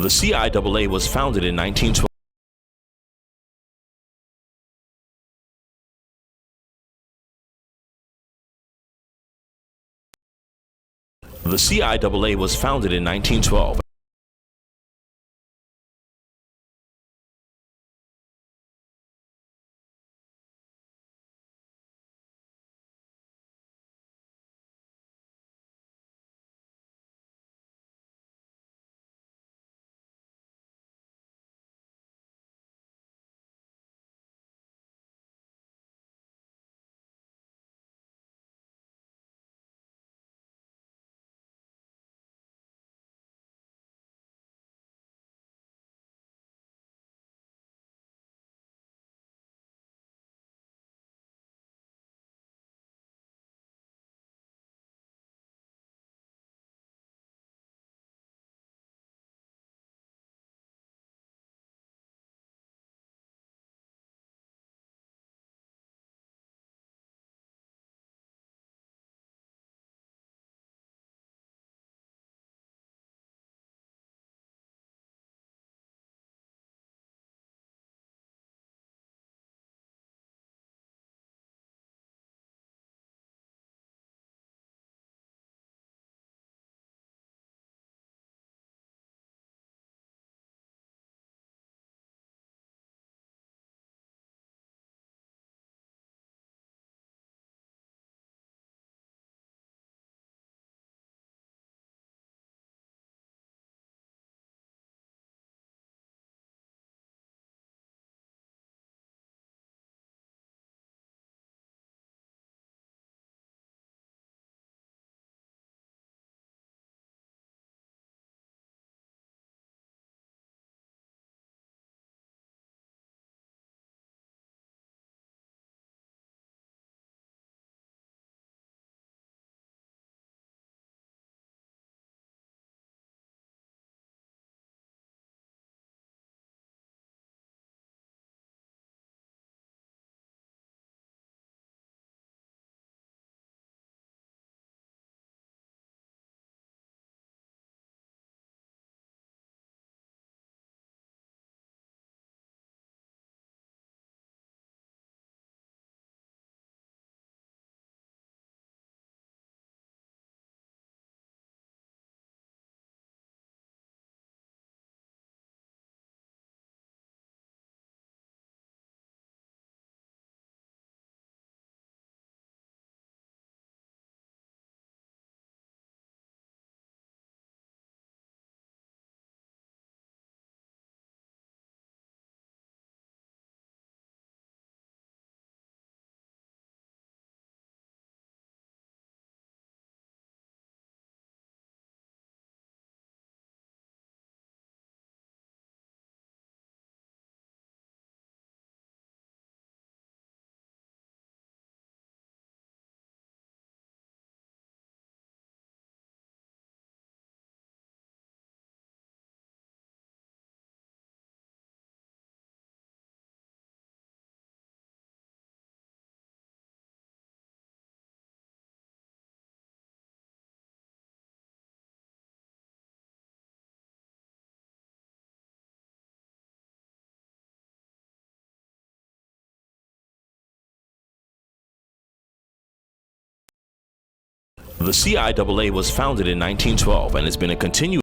The CIAA was founded in 1912. The CIAA was founded in 1912. The CIAA was founded in 1912 and has been a continuous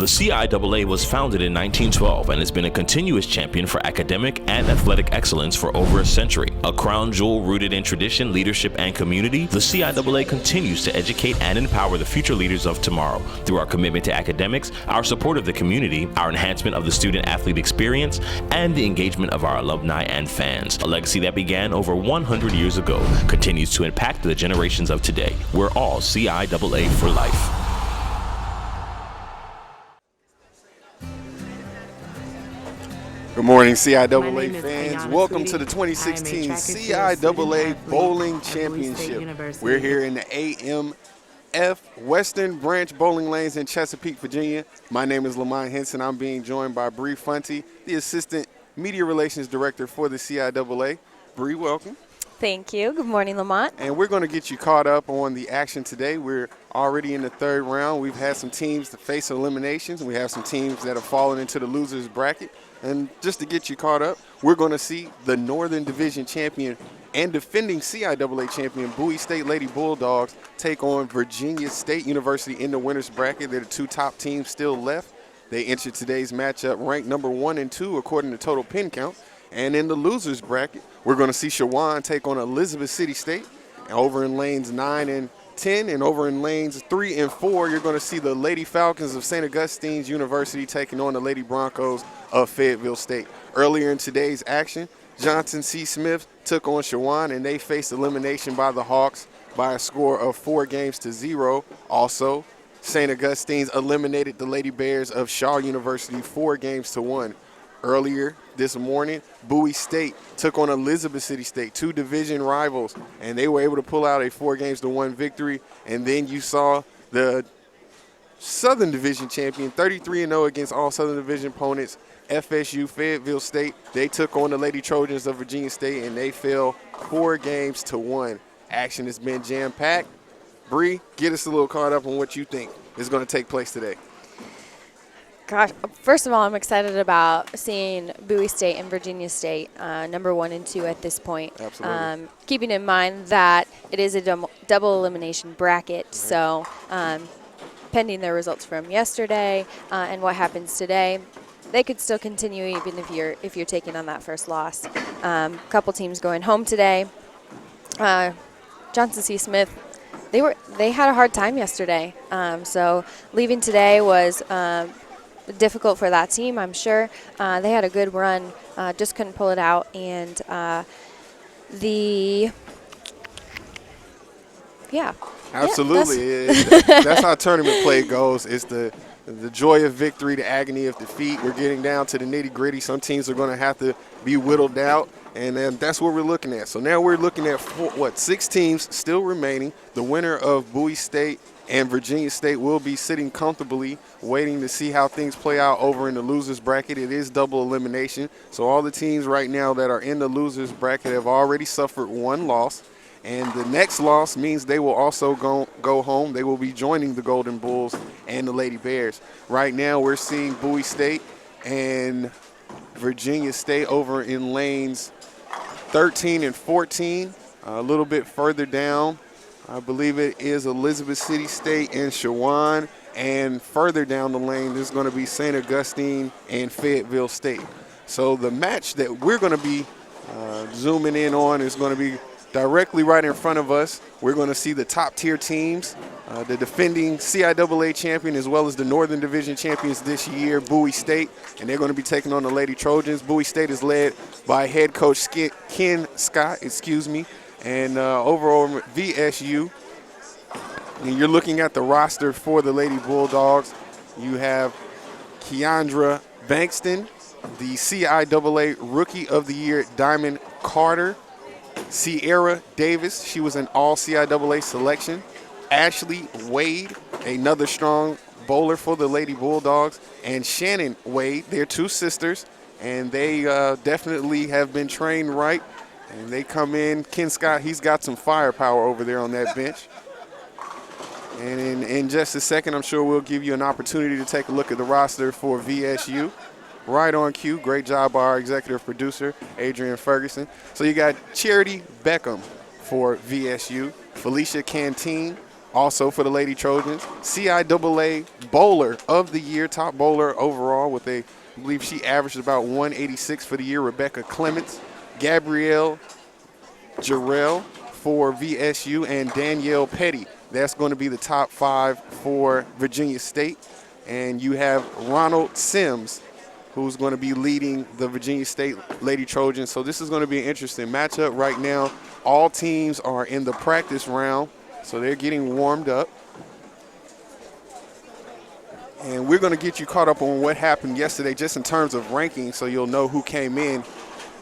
The CIAA was founded in 1912 and has been a continuous champion for academic and athletic excellence for over a century. A crown jewel rooted in tradition, leadership, and community, the CIAA continues to educate and empower the future leaders of tomorrow through our commitment to academics, our support of the community, our enhancement of the student-athlete experience, and the engagement of our alumni and fans. A legacy that began over 100 years ago continues to impact the generations of today. We're all CIAA for life. Good morning, My CIAA name is fans. Ayana Welcome to Tweedy. the I am a 2016 track and field student CIAA athlete Bowling at Bowie State Championship. We're University. here in the AMF Western Branch Bowling Lanes in Chesapeake, Virginia. My name is Lamont Henson. I'm being joined by Bree Funty, the Assistant Media Relations Director for the CIAA. Bree, welcome. Thank you. Good morning, Lamont. And we're going to get you caught up on the action today. We're already in the third round. We've had some teams to face eliminations. We have some teams that have fallen into the losers bracket. And just to get you caught up, we're going to see the Northern Division champion and defending CIAA champion Bowie State Lady Bulldogs take on Virginia State University in the winners bracket. They're the two top teams still left. They entered today's matchup ranked number 1 and 2 according to total pin count. And in the losers bracket, we're going to see Shawan take on Elizabeth City State. And over in lanes 9 and 10, and over in lanes 3 and 4, you're going to see the Lady Falcons of St. Augustine's University taking on the Lady Broncos of Fayetteville State. Earlier in today's action, Johnson C. Smith took on Shawan, and they faced elimination by the Hawks by a score of 4-0. Also, St. Augustine's eliminated the Lady Bears of Shaw University 4-1. Earlier this morning, Bowie State took on Elizabeth City State, two division rivals, and they were able to pull out a 4-1 victory. And then you saw the Southern Division champion, 33-0 against all Southern Division opponents, FSU, Fayetteville State. They took on the Lady Trojans of Virginia State, and they fell 4-1. Action has been jam-packed. Bree, get us a little caught up on what you think is going to take place today. Gosh, first of all, I'm excited about seeing Bowie State and Virginia State number 1 and 2 at this point. Absolutely. Keeping in mind that it is a double elimination bracket, Right. So pending their results from yesterday and what happens today, they could still continue even if you're taking on that first loss. Couple teams going home today. Johnson C. Smith, they had a hard time yesterday, so leaving today was difficult for that team, I'm sure. They had a good run, just couldn't pull it out, and Absolutely. That's how tournament play goes. It's the joy of victory, the agony of defeat. We're getting down to the nitty-gritty. Some teams are going to have to be whittled out, and then that's what we're looking at. So now we're looking at 6 teams still remaining. The winner of Bowie State and Virginia State will be sitting comfortably waiting to see how things play out over in the losers bracket. It is double elimination. So all the teams right now that are in the losers bracket have already suffered 1 loss. And the next loss means they will also go home. They will be joining the Golden Bulls and the Lady Bears. Right now we're seeing Bowie State and Virginia State over in lanes 13 and 14. A little bit further down, I believe it is Elizabeth City State and Shawan. And further down the lane, there's going to be St. Augustine and Fayetteville State. So the match that we're going to be zooming in on is going to be directly right in front of us. We're going to see the top-tier teams, the defending CIAA champion as well as the Northern Division champions this year, Bowie State, and they're going to be taking on the Lady Trojans. Bowie State is led by head coach Ken Scott, and overall VSU. And you're looking at the roster for the Lady Bulldogs. You have Keandra Bankston, the CIAA Rookie of the Year, Diamond Carter, Sierra Davis, she was an all-CIAA selection. Ashley Wade, another strong bowler for the Lady Bulldogs. And Shannon Wade, they're 2 sisters, and they definitely have been trained right. And they come in, Ken Scott, he's got some firepower over there on that bench. And in just a second, I'm sure we'll give you an opportunity to take a look at the roster for VSU. Right on cue. Great job by our executive producer, Adrian Ferguson. So you got Charity Beckham for VSU, Felicia Canteen, also for the Lady Trojans, CIAA Bowler of the Year, top bowler overall with I believe she averaged about 186 for the year, Rebecca Clements, Gabrielle Jarrell for VSU, and Danielle Petty. That's going to be the top 5 for Virginia State. And you have Ronald Sims, who's going to be leading the Virginia State Lady Trojans. So this is going to be an interesting matchup right now. All teams are in the practice round, so they're getting warmed up. And we're going to get you caught up on what happened yesterday just in terms of ranking, so you'll know who came in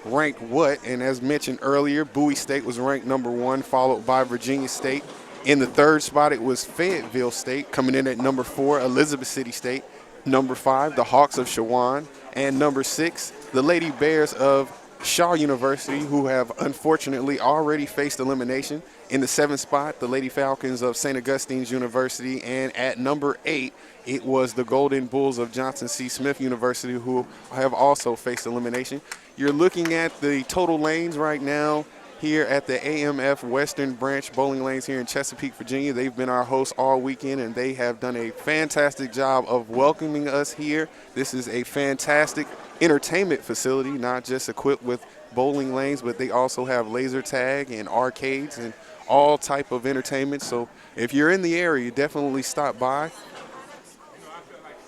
ranked what. And as mentioned earlier, Bowie State was ranked number 1, followed by Virginia State. In the third spot, it was Fayetteville State. Coming in at number 4, Elizabeth City State. Number 5, the Hawks of Shawan. And number 6, the Lady Bears of Shaw University, who have unfortunately already faced elimination. In the 7th spot, the Lady Falcons of St. Augustine's University. And at number 8, it was the Golden Bulls of Johnson C. Smith University, who have also faced elimination. You're looking at the total lanes right now here at the AMF Western Branch Bowling Lanes here in Chesapeake, Virginia. They've been our hosts all weekend, and they have done a fantastic job of welcoming us here. This is a fantastic entertainment facility, not just equipped with bowling lanes, but they also have laser tag and arcades and all type of entertainment. So if you're in the area, definitely stop by.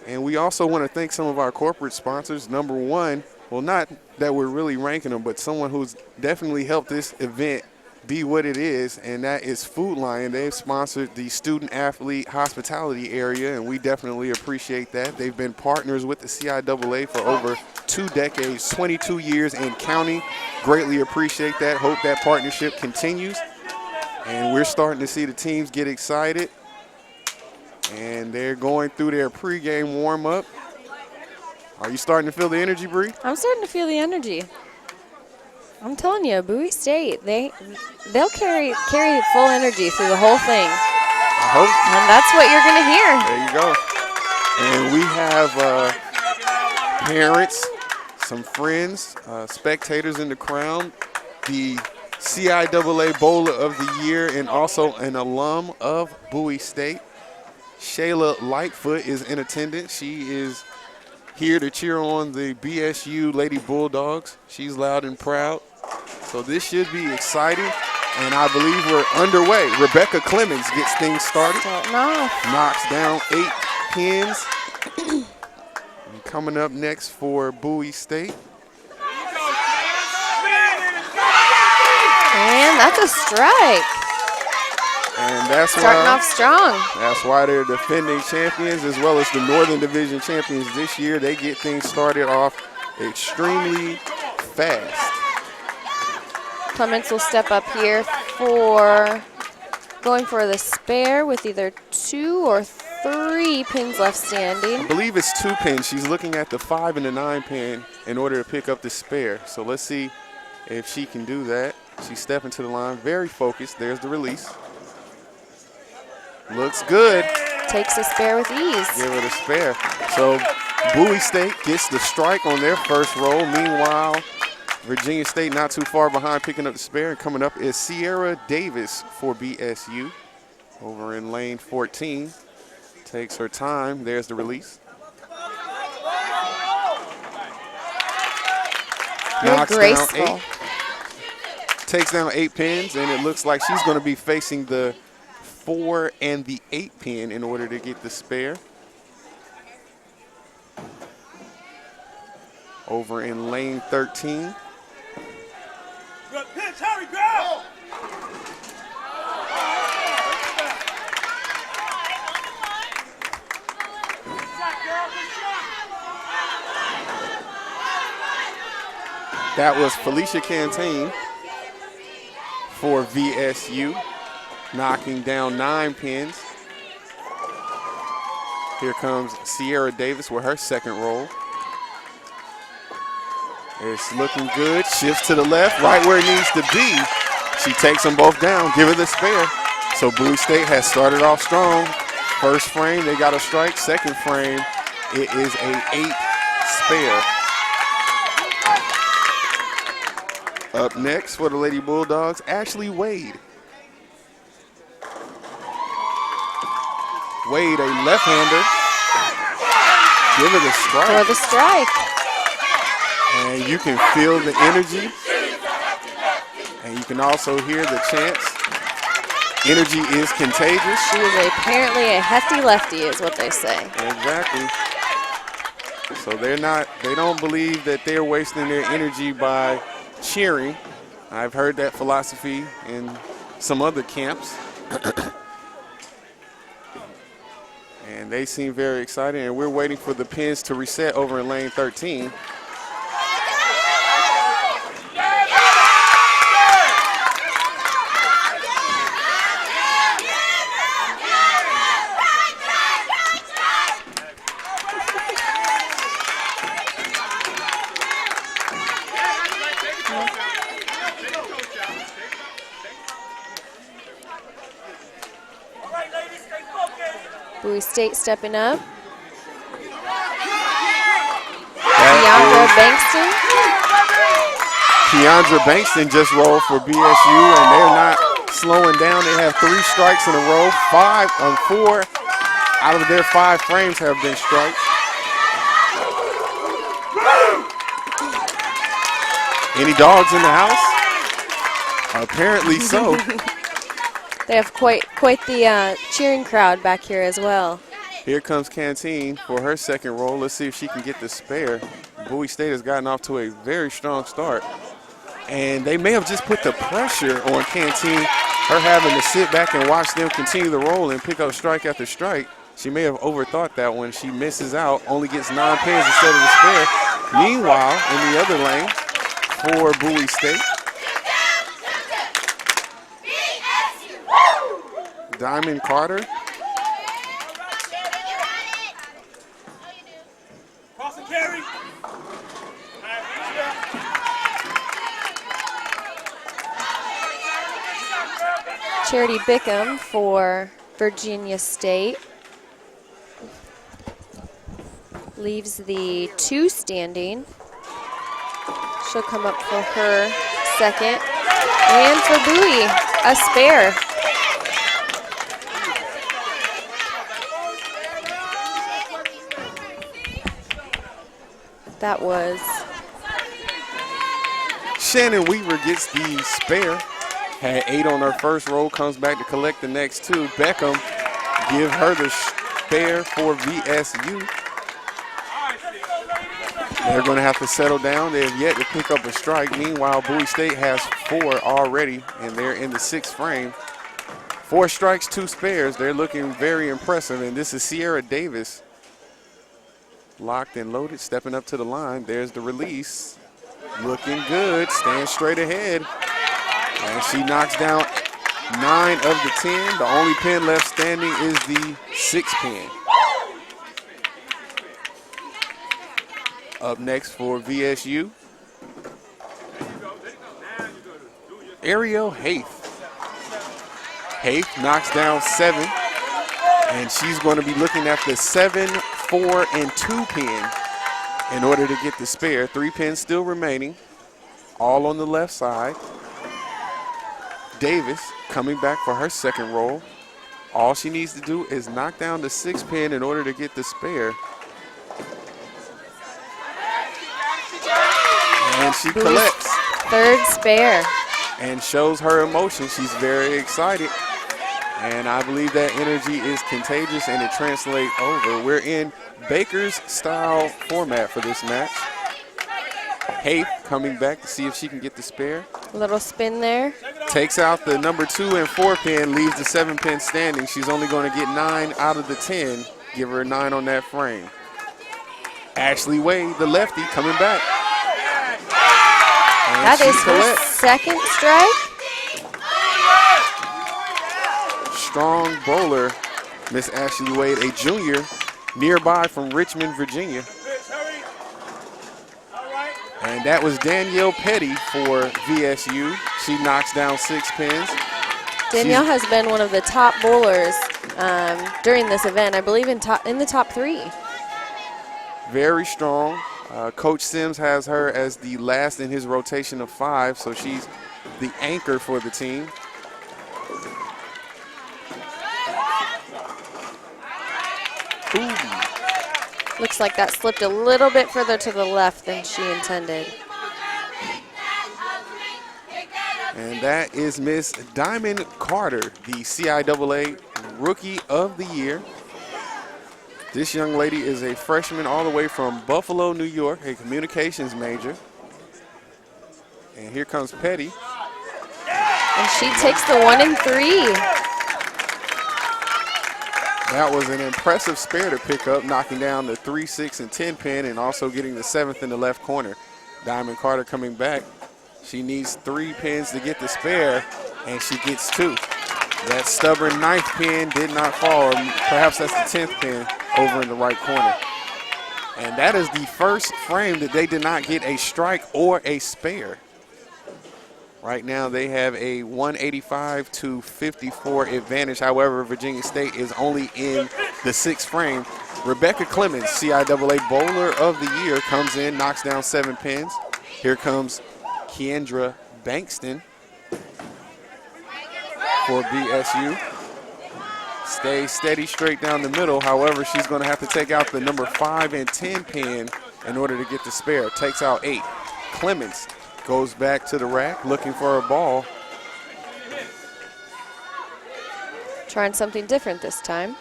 And we also want to thank some of our corporate sponsors. Number 1, well, not that we're really ranking them, but someone who's definitely helped this event be what it is, and that is Food Lion. They've sponsored the student-athlete hospitality area, and we definitely appreciate that. They've been partners with the CIAA for over 2 decades, 22 years and counting. Greatly appreciate that. Hope that partnership continues. And we're starting to see the teams get excited. And they're going through their pregame warm-up. Are you starting to feel the energy, Bree? I'm starting to feel the energy. I'm telling you, Bowie State, they'll carry full energy through the whole thing. I hope. And that's what you're going to hear. There you go. And we have parents, some friends, spectators in the crowd, the CIAA Bowler of the Year, and also an alum of Bowie State. Shayla Lightfoot is in attendance. She is here to cheer on the BSU Lady Bulldogs. She's loud and proud. So this should be exciting, and I believe we're underway. Rebecca Clemens gets things started. Starting off. Knocks down 8 pins. And coming up next for Bowie State. And that's a strike. And that's Starting why, off strong. that's why they're defending champions as well as the Northern Division champions this year. They get things started off extremely fast. Clements will step up here for going for the spare with either 2 or 3 pins left I standing. believe it's 2 pins. She's looking at the 5 and the 9 pin in order to pick up the spare. So let's see if she can do that. She's stepping to the line, very focused. There's the release. Looks good. Takes the spare with ease. Give it a spare. So Bowie State gets the strike on their first roll. Meanwhile, Virginia State not too far behind picking up the spare. And coming up is Sierra Davis for BSU over in lane 14. Takes her time. There's the release. Very Knocks graceful. down 8. Takes down 8 pins, and it looks like she's going to be facing the 4 and the 8 pin in order to get the spare. Over in lane 13. Good pitch, hurry, girl! That was Felicia Canteen for VSU, knocking down 9 pins. Here comes Sierra Davis with her second roll. It's looking good. Shifts to the left, right where it needs to be. She takes them both down. Give her the spare. So Bowie State has started off strong. First frame, they got a strike. Second frame, it is a 8 spare. Up next for the Lady Bulldogs, Ashley Wade. Wade, a left-hander. Give her the strike. For the strike. And you can feel the energy. And you can also hear the chants. Energy is contagious. She is apparently a hefty lefty is what they say. Exactly. So they don't believe that they're wasting their energy by cheering. I've heard that philosophy in some other camps. And they seem very excited, and we're waiting for the pins to reset over in lane 13. Bowie State stepping up. Keandra Bankston just rolled for BSU, and they're not slowing down. They have 3 strikes in a row. 4 out of their 5 frames have been strikes. Any dogs in the house? Apparently so. They have quite the cheering crowd back here as well. Here comes Canteen for her second roll. Let's see if she can get the spare. Bowie State has gotten off to a very strong start. And they may have just put the pressure on Canteen, her having to sit back and watch them continue to roll and pick up strike after strike. She may have overthought that when she misses out, only gets 9 pins instead of the spare. Meanwhile, in the other lane for Bowie State, Diamond Carter. Cross and carry. Charity Bickham for Virginia State leaves the 2 standing. She'll come up for her second. And for Bowie, a spare. That was Shannon Weaver gets the spare. Had 8 on her first roll, comes back to collect the next 2. Beckham give her the spare for VSU. They're going to have to settle down. They have yet to pick up a strike. Meanwhile, Bowie State has 4 already, and they're in the 6th frame. 4 strikes, 2 spares. They're looking very impressive, and this is Sierra Davis. Locked and loaded, stepping up to the line. There's the release. Looking good, stands straight ahead. And she knocks down 9 of the 10. The only pin left standing is the 6th pin. Up next for VSU, Ariel Haith. Haith knocks down 7, and she's going to be looking at the 7, 4, and 2 pin in order to get the spare. 3 pins still remaining, all on the left side. Davis coming back for her second roll. All she needs to do is knock down the 6 pin in order to get the spare. And she collects. 3rd spare. And shows her emotion. She's very excited. And I believe that energy is contagious and it translates over. We're in Baker's style format for this match. Haith coming back to see if she can get the spare. Little spin there. Takes out the number 2 and 4 pin, leaves the 7 pin standing. She's only going to get 9 out of the 10. Give her a 9 on that frame. Ashley Wade, the lefty, coming back. And That is her collects. 2nd strike. Strong bowler, Miss Ashley Wade, a junior nearby from Richmond, Virginia. And that was Danielle Petty for VSU. She knocks down 6 pins. Danielle has been one of the top bowlers during this event, I believe in the top 3. Very strong. Coach Sims has her as the last in his rotation of 5, so she's the anchor for the team. Ooh. Looks like that slipped a little bit further to the left than she intended. And that is Miss Diamond Carter, the CIAA Rookie of the Year. This young lady is a freshman all the way from Buffalo, New York, a communications major. And here comes Petty. And she takes the 1 and 3. That was an impressive spare to pick up, knocking down the 3, 6, and 10 pin and also getting the 7th in the left corner. Diamond Carter coming back. She needs 3 pins to get the spare, and she gets 2. That stubborn 9th pin did not fall. Perhaps that's the 10th pin over in the right corner. And that is the first frame that they did not get a strike or a spare. Right now they have a 185-54 advantage. However, Virginia State is only in the 6th frame. Rebecca Clemens, CIAA Bowler of the Year, comes in, knocks down 7 pins. Here comes Kendra Bankston for BSU. Stays steady straight down the middle. However, she's going to have to take out the number 5 and 10 pin in order to get the spare. Takes out 8. Clemens goes back to the rack looking for a ball. Trying something different this time.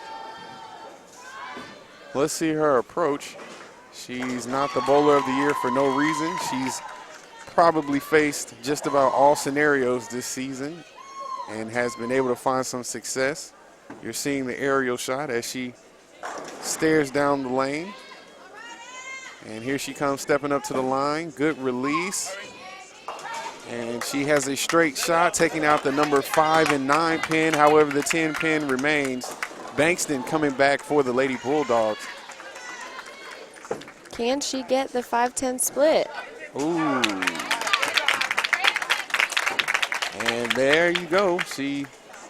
Let's see her approach. She's not the Bowler of the Year for no reason. She's probably faced just about all scenarios this season and has been able to find some success. You're seeing the aerial shot as she stares down the lane. And here she comes stepping up to the line. Good release. And she has a straight shot, taking out the number 5 and 9 pin. However, the 10 pin remains. Bankston coming back for the Lady Bulldogs. Can she get the 5-10 split? Ooh. And there you go. She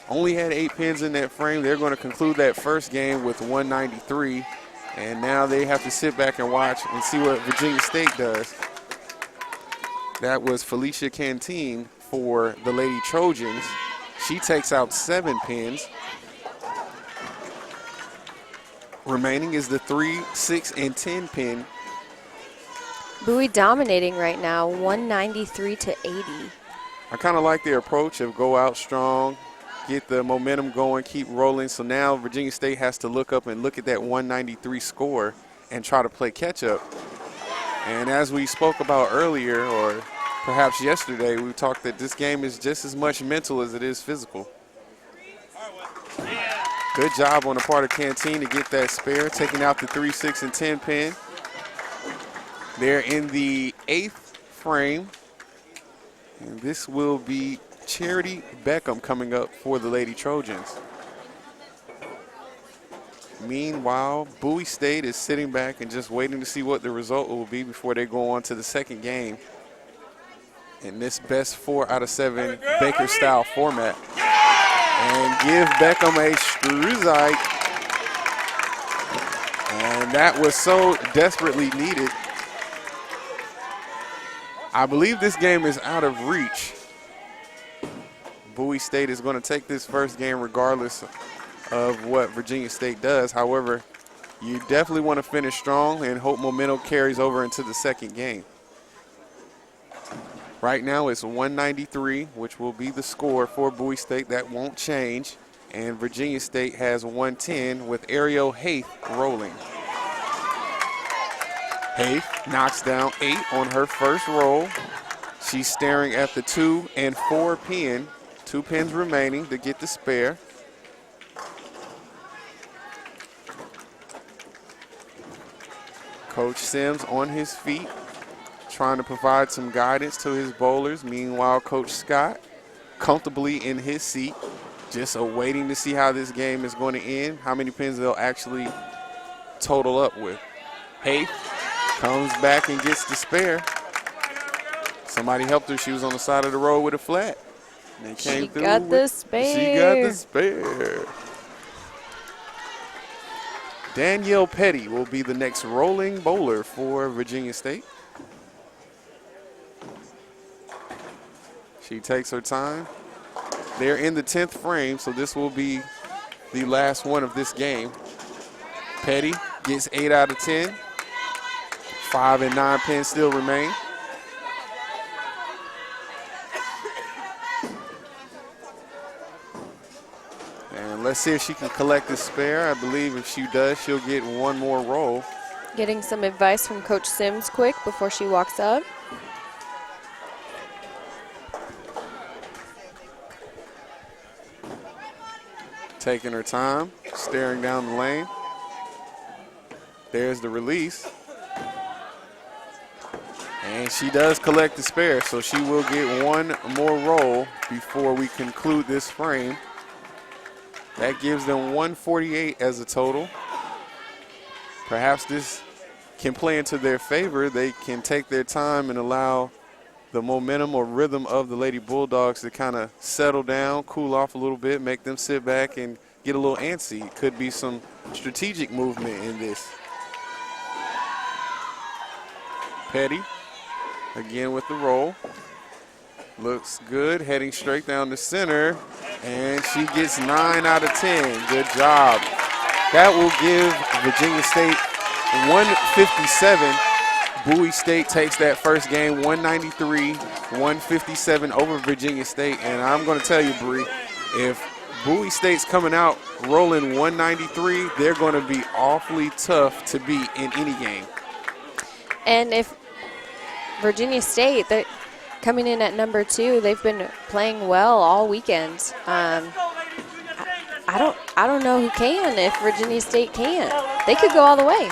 only had 8 pins in that frame. They're going to conclude that first game with 193. And now they have to sit back and watch and see what Virginia State does. That was Felicia Canteen for the Lady Trojans. She takes out 7 pins. Remaining is the 3, 6, and 10 pin. Bowie dominating right now, 193-80. I kind of like their approach of go out strong, get the momentum going, keep rolling. So now Virginia State has to look up and look at that 193 score and try to play catch up. And as we spoke about earlier, or perhaps yesterday, we talked that this game is just as much mental as it is physical. Good job on the part of Canteen to get that spare, taking out the 3, 6, and 10 pin. They're in the 8th frame. And this will be Charity Beckham coming up for the Lady Trojans. Meanwhile, Bowie State is sitting back and just waiting to see what the result will be before they go on to the second game in this best 4 out of 7 Baker-style format. And give Beckham a Struzite. And that was so desperately needed. I believe this game is out of reach. Bowie State is going to take this first game regardless of what Virginia State does. However, you definitely want to finish strong and hope momentum carries over into the second game. Right now it's 193, which will be the score for Bowie State. That won't change. And Virginia State has 110 with Ariel Haith rolling. Haith knocks down 8 on her first roll. She's staring at the 2 and 4 pin. 2 pins remaining to get the spare. Coach Sims on his feet, trying to provide some guidance to his bowlers. Meanwhile, Coach Scott comfortably in his seat, just awaiting to see how this game is going to end, how many pins they'll actually total up with. Haith comes back and gets the spare. Somebody helped her. She was on the side of the road with a flat. And they came through. Got the spare. She got the spare. Danielle Petty will be the next rolling bowler for Virginia State. She takes her time. They're in the 10th frame, so this will be the last one of this game. Petty gets 8 out of 10. 5 and 9 pins still remain. And let's see if she can collect the spare. I believe if she does, she'll get one more roll. Getting some advice from Coach Sims quick before she walks up. Taking her time. staring down the lane. There's the release. And she does collect the spare, so she will get one more roll before we conclude this frame. That gives them 148 as a total. Perhaps this can play into their favor. They can take their time and allow the momentum or rhythm of the Lady Bulldogs to kind of settle down, cool off a little bit, make them sit back and get a little antsy. Could be some strategic movement in this. Petty, again with the roll. Looks good, heading straight down the center, and she gets 9 out of 10. Good job. That will give Virginia State 157. Bowie State takes that first game 193-157 over Virginia State. And I'm going to tell you, Bree, if Bowie State's coming out rolling 193, they're going to be awfully tough to beat in any game. And if Virginia State, they're coming in at number 2, they've been playing well all weekend. I don't know who can if Virginia State can. They could go all the way.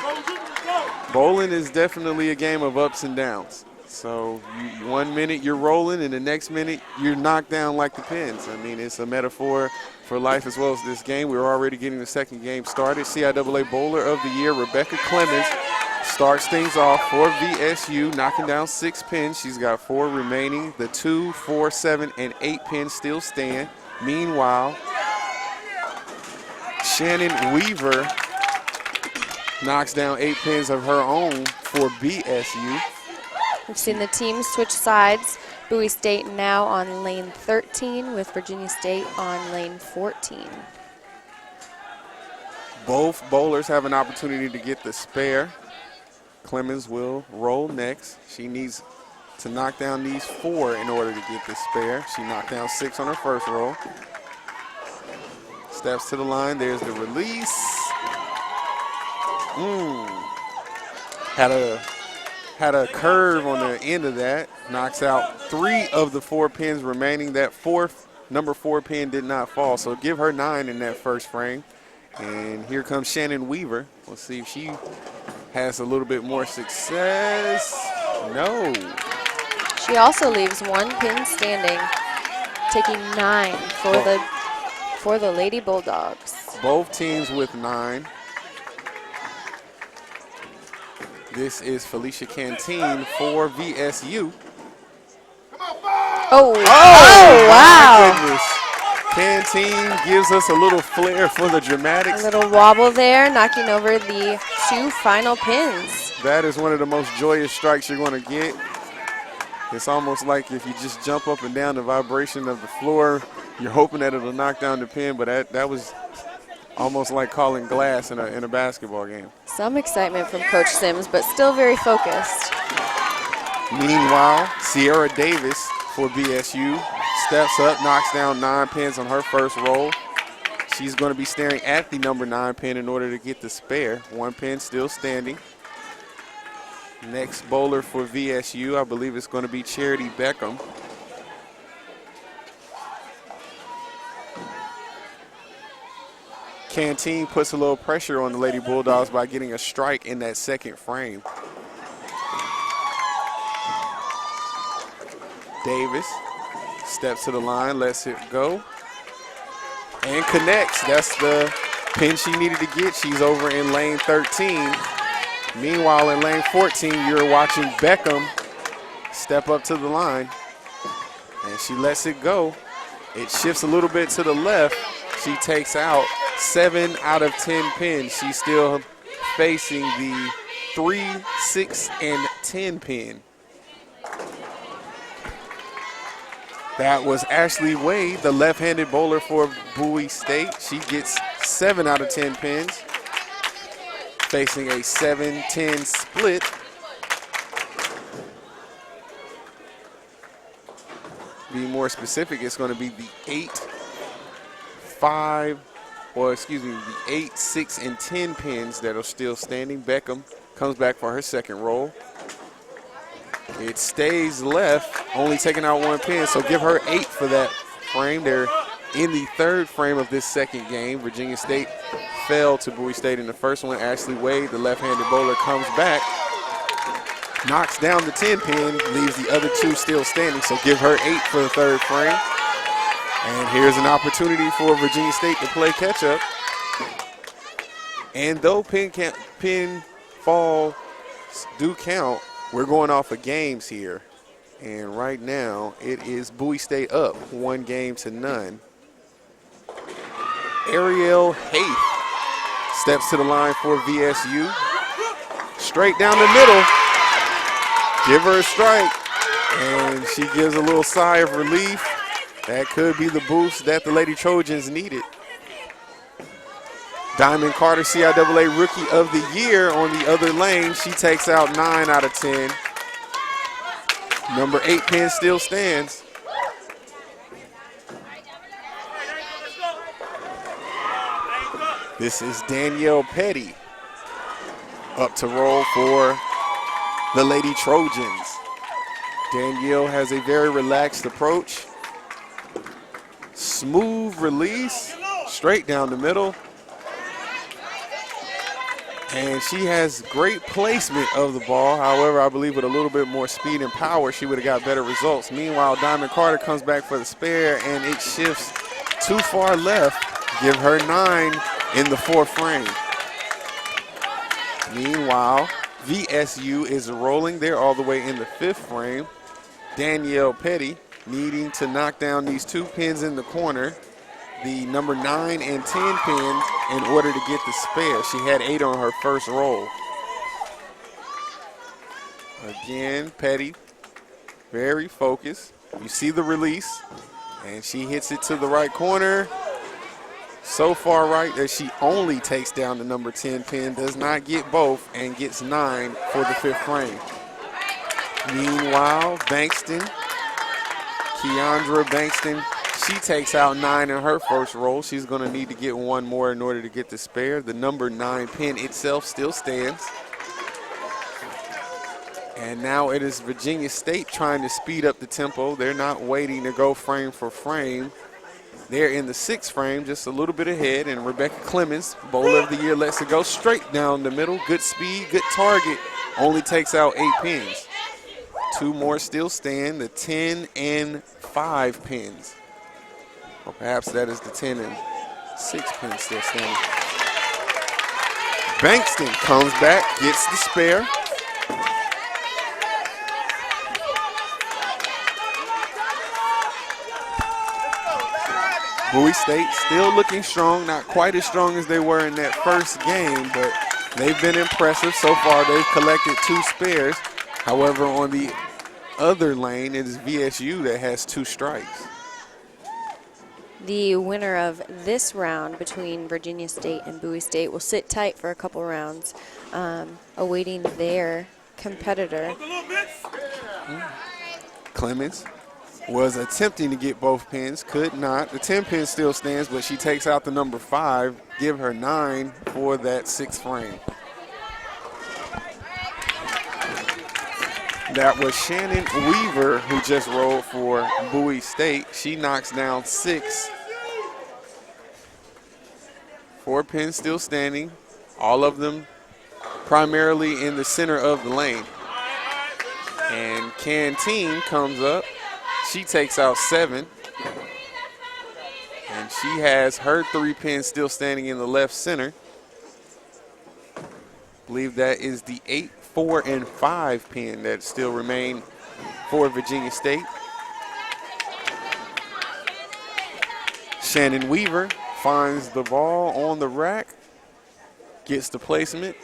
Bowling is definitely a game of ups and downs. So one minute you're rolling and the next minute you're knocked down like the Pins. I mean, it's a metaphor for life as well as this game. We're already getting the second game started. CIAA Bowler of the Year, Rebecca Clemens, starts things off for VSU, knocking down 6 pins. She's got 4 remaining. The 2, 4, 7, and 8 pins still stand. Meanwhile, Shannon Weaver knocks down 8 pins of her own for BSU. We've seen the teams switch sides. Bowie State now on lane 13 with Virginia State on lane 14. Both bowlers have an opportunity to get the spare. Clemens will roll next. She needs to knock down these 4 in order to get the spare. She knocked down 6 on her first roll. Steps to the line. There's the release. Had a curve on the end of that. Knocks out 3 of the 4 pins remaining. That number 4 pin did not fall, so give her 9 in that first frame. And here comes Shannon Weaver. Let's see if she has a little bit more success. No. She also leaves 1 pin standing, taking 9 for the Lady Bulldogs. Both teams with 9. This is Felicia Canteen for VSU. Oh, wow. My goodness. Canteen gives us a little flair for the dramatics. A little wobble there, knocking over the 2 final pins. That is one of the most joyous strikes you're going to get. It's almost like if you just jump up and down the vibration of the floor, you're hoping that it'll knock down the pin, but that was almost like calling glass in a basketball game. Some excitement from Coach Sims, but still very focused. Meanwhile, Sierra Davis for BSU steps up, knocks down 9 pins on her first roll. She's going to be staring at the number 9 pin in order to get the spare. 1 pin still standing. Next bowler for VSU, I believe it's going to be Charity Beckham. Canteen puts a little pressure on the Lady Bulldogs by getting a strike in that second frame. Davis steps to the line, lets it go, and connects. That's the pin she needed to get. She's over in lane 13. Meanwhile, in lane 14, you're watching Beckham step up to the line, and she lets it go. It shifts a little bit to the left. She takes out 7 out of 10 pins. She's still facing the 3, 6, and 10 pin. That was Ashley Wade, the left-handed bowler for Bowie State. She gets 7 out of 10 pins, facing a 7-10 split. Be more specific, it's going to be the 8, 6, and 10 pins that are still standing. Beckham comes back for her second roll. It stays left, only taking out 1 pin, so give her 8 for that frame. They're In the third frame of this second game, Virginia State fell to Bowie State in the first one. Ashley Wade, the left-handed bowler, comes back, knocks down the 10-pin, leaves the other two still standing, so give her 8 for the third frame. And here's an opportunity for Virginia State to play catch-up. And though pin falls do count, we're going off of games here. And right now, it is Bowie State up 1-0. Ariel Haith steps to the line for VSU. Straight down the middle. Give her a strike. And she gives a little sigh of relief. That could be the boost that the Lady Trojans needed. Diamond Carter, CIAA Rookie of the Year on the other lane. She takes out 9 out of 10. Number 8 pin still stands. This is Danielle Petty up to roll for the Lady Trojans. Danielle has a very relaxed approach. Smooth release, straight down the middle. And she has great placement of the ball. However, I believe with a little bit more speed and power, she would have got better results. Meanwhile, Diamond Carter comes back for the spare, and it shifts too far left. Give her 9 in the fourth frame. Meanwhile, VSU is rolling. They're all the way in the fifth frame. Danielle Petty needing to knock down these 2 pins in the corner, the number 9 and 10 pins, in order to get the spare. She had 8 on her first roll. Again, Petty, very focused. You see the release, and she hits it to the right corner. So far right that she only takes down the number 10 pin, does not get both, and gets 9 for the fifth frame. Meanwhile, Bankston, Keandra Bankston, she takes out 9 in her first roll. She's going to need to get 1 more in order to get the spare. The number 9 pin itself still stands. And now it is Virginia State trying to speed up the tempo. They're not waiting to go frame for frame. They're in the 6th frame, just a little bit ahead. And Rebecca Clemens, Bowler of the Year, lets it go straight down the middle. Good speed, good target. Only takes out 8 pins. 2 more still stand, the 10 and 5 pins. Or perhaps that is the 10 and 6 pin still standing. Bankston comes back, gets the spare. Bowie State still looking strong, not quite as strong as they were in that first game, but they've been impressive. So far, they've collected 2 spares. However, on the other lane, it is VSU that has 2 strikes. The winner of this round between Virginia State and Bowie State will sit tight for a couple rounds, awaiting their competitor. Clemens was attempting to get both pins, could not. The 10 pin still stands, but she takes out the number 5, give her 9 for that 6th frame. That was Shannon Weaver, who just rolled for Bowie State. She knocks down 6. 4 pins still standing, all of them primarily in the center of the lane. And Canteen comes up. She takes out 7. And she has her 3 pins still standing in the left center. I believe that is the 8, 4, and 5 pin that still remain for Virginia State. Shannon Weaver finds the ball on the rack, gets the placement.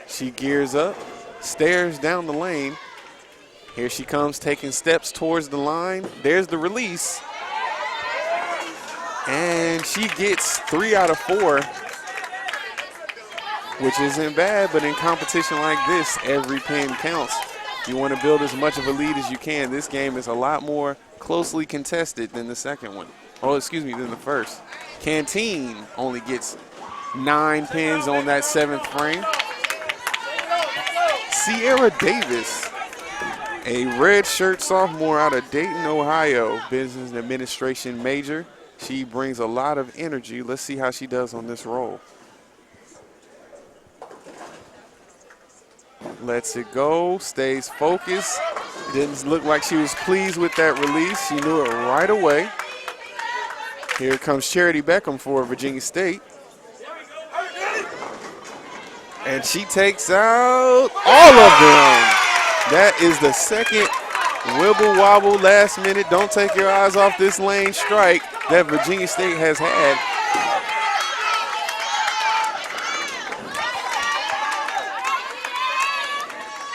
She gears up, stares down the lane. Here she comes, taking steps towards the line. There's the release. And she gets 3 out of 4, which isn't bad, but in competition like this, every pin counts. You want to build as much of a lead as you can. This game is a lot more closely contested than the second one. Oh, excuse me, than the first. Canteen only gets 9 pins on that 7th frame. Sierra Davis A redshirt sophomore out of Dayton, Ohio, business and administration major. She brings a lot of energy. Let's see how she does on this roll. Lets it go, stays focused. Didn't look like she was pleased with that release. She knew it right away. Here comes Charity Beckham for Virginia State. And she takes out all of them. That is the second wibble wobble last minute. Don't take your eyes off this lane strike that Virginia State has had.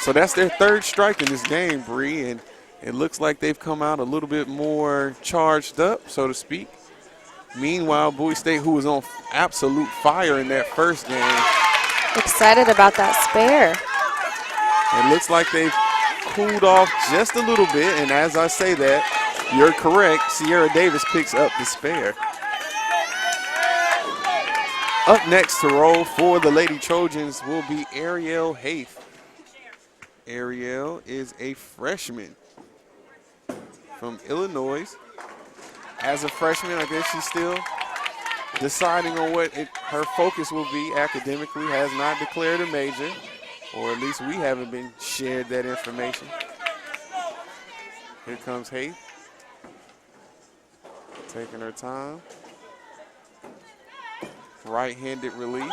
So that's their third strike in this game, Bree, and it looks like they've come out a little bit more charged up, so to speak. Meanwhile, Bowie State, who was on absolute fire in that first game. Excited about that spare. It looks like they've cooled off just a little bit, and as I say that, you're correct. Sierra Davis picks up the spare. Up next to roll for the Lady Trojans will be Ariel Haith. Ariel is a freshman from Illinois. As a freshman, I guess she's still deciding on what her focus will be academically, has not declared a major, or at least we haven't been shared that information. Here comes Haith, taking her time. Right-handed release.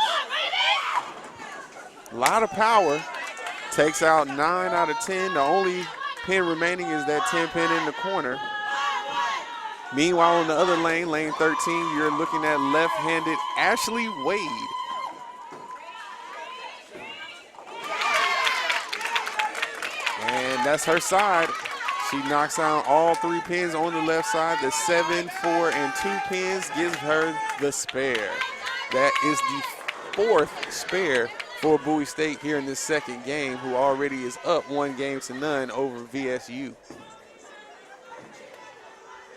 A lot of power. Takes out 9 out of 10. The only pin remaining is that 10 pin in the corner. Meanwhile, on the other lane, lane 13, you're looking at left-handed Ashley Wade. And that's her side. She knocks out all 3 pins on the left side. The 7, 4, and 2 pins gives her the spare. That is the 4th spare for Bowie State here in this second game, who already is up 1-0 over VSU.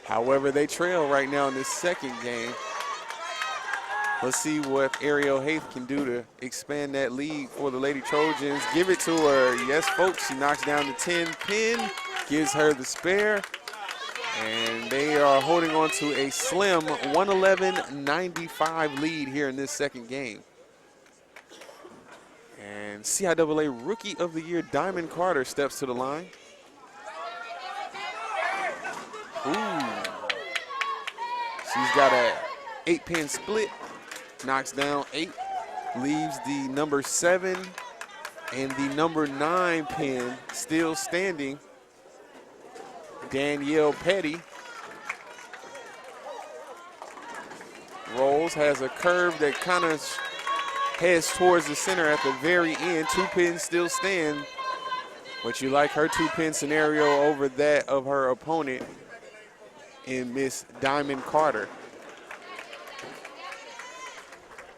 However, they trail right now in this second game. Let's see what Ariel Haith can do to expand that lead for the Lady Trojans. Give it to her. Yes, folks, she knocks down the 10 pin, gives her the spare, and they are holding on to a slim 111-95 lead here in this second game. And CIAA Rookie of the Year Diamond Carter steps to the line. Ooh. She's got a 8-pin split, knocks down 8, leaves the number 7 and the number 9 pin still standing. Danielle Petty rolls, has a curve that kind of heads towards the center at the very end. 2 pins still stand, but you like her 2-pin scenario over that of her opponent in Miss Diamond Carter.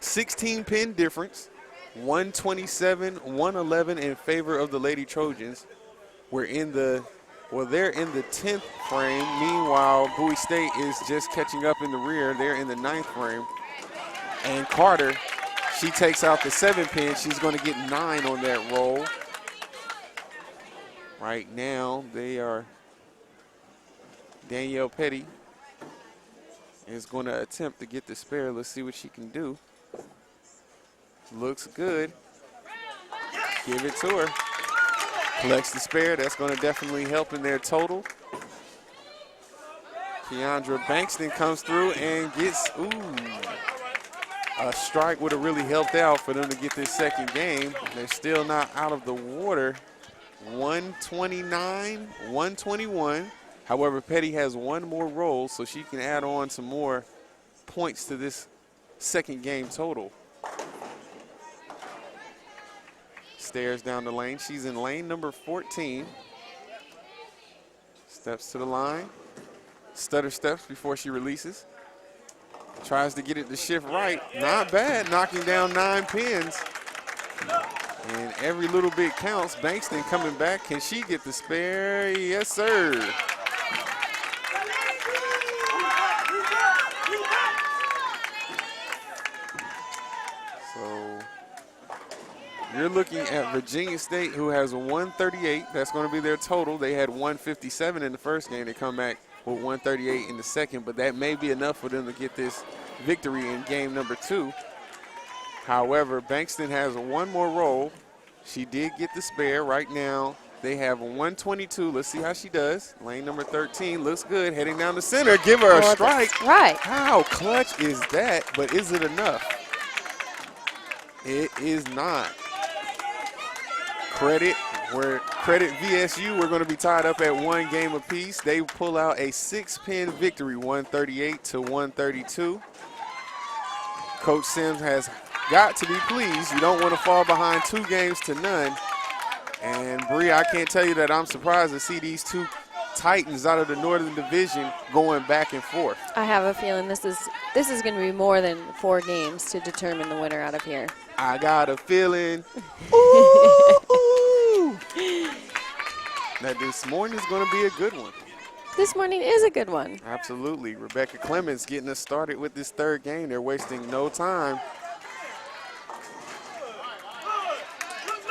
16-pin difference, 127, 111 in favor of the Lady Trojans. They're in the 10th frame. Meanwhile, Bowie State is just catching up in the rear. They're in the 9th frame. And Carter, she takes out the 7-pin. She's going to get 9 on that roll. Right now, Danielle Petty is going to attempt to get the spare. Let's see what she can do. Looks good. Give it to her. Collects the spare. That's going to definitely help in their total. Keandra Bankston comes through and gets, a strike would have really helped out for them to get this second game. They're still not out of the water. 129, 121. However, Petty has 1 more roll, so she can add on some more points to this second game total. Stares down the lane. She's in lane number 14. Steps to the line. Stutter steps before she releases. Tries to get it to shift right. Not bad, knocking down 9 pins. And every little bit counts. Bankston coming back. Can she get the spare? Yes, sir. So You're looking at Virginia State, who has 138. That's going to be their total. They had 157 in the first game. They come back with 138 in the second, but that may be enough for them to get this victory in game number 2. However, Bankston has one more roll. She did get the spare. Right now, they have 122. Let's see how she does. Lane number 13 looks good. Heading down the center. Give her a strike. Right. How clutch is that? But is it enough? It is not. Credit VSU. We're going to be tied up at 1 game apiece. They pull out a 6-pin victory, 138 to 132. Coach Sims has got to be pleased. You don't want to fall behind 2 games to none. And Bree, I can't tell you that I'm surprised to see these 2 Titans out of the Northern Division going back and forth. I have a feeling this is going to be more than 4 games to determine the winner out of here. I got a feeling. Ooh. That this morning is going to be a good one. This morning is a good one. Absolutely. Rebecca Clemens getting us started with this 3rd game. They're wasting no time.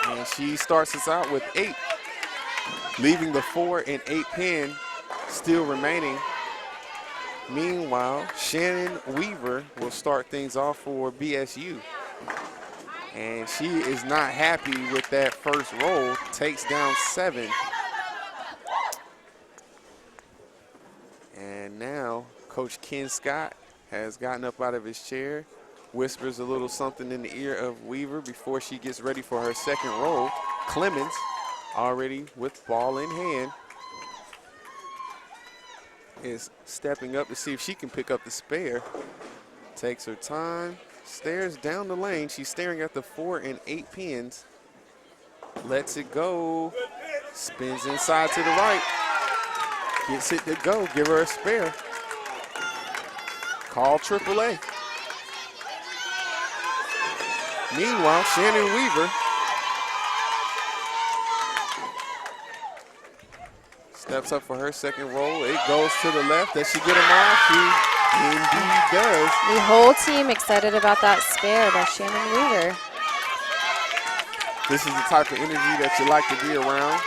And she starts us out with 8, leaving the 4 and 8 pin still remaining. Meanwhile, Shannon Weaver will start things off for BSU. And she is not happy with that first roll, takes down 7. And now Coach Ken Scott has gotten up out of his chair, whispers a little something in the ear of Weaver before she gets ready for her second roll. Clemens already with ball in hand is stepping up to see if she can pick up the spare. Takes her time, stares down the lane. She's staring at the 4 and 8 pins. Lets it go, spins inside to the right. Gets it to go, give her a spare. Call AAA. Meanwhile, Shannon Weaver steps up for her second roll. It goes to the left. Does she get him off? She indeed does. The whole team excited about that spare by Shannon Weaver. This is the type of energy that you like to be around.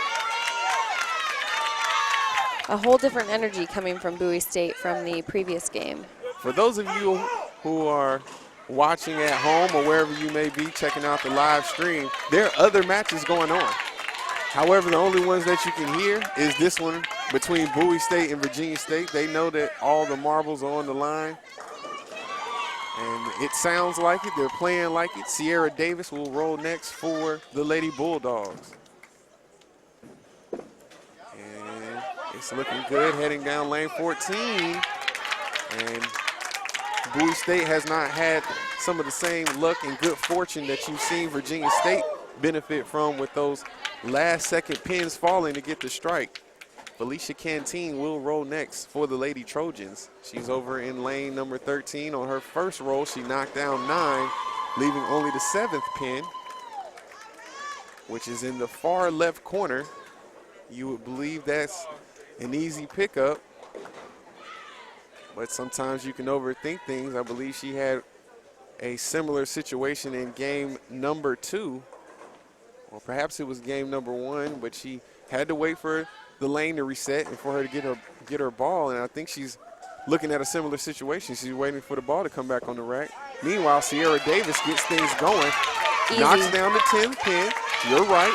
A whole different energy coming from Bowie State from the previous game. For those of you who are watching at home or wherever you may be checking out the live stream, there are other matches going on. However, the only ones that you can hear is this one between Bowie State and Virginia State. They know that all the marbles are on the line. And it sounds like it. They're playing like it. Sierra Davis will roll next for the Lady Bulldogs. And it's looking good heading down lane 14. And Bowie State has not had some of the same luck and good fortune that you've seen Virginia State benefit from with those last-second pins falling to get the strike. Felicia Canteen will roll next for the Lady Trojans. She's over in lane number 13. On her first roll, she knocked down 9, leaving only the 7th pin, which is in the far left corner. You would believe that's an easy pickup, but sometimes you can overthink things. I believe she had a similar situation in game number 2, or perhaps it was game number 1, but she had to wait for the lane to reset and for her to get her ball, and I think she's looking at a similar situation. She's waiting for the ball to come back on the rack. Meanwhile, Sierra Davis gets things going, knocks down the 10th pin. You're right.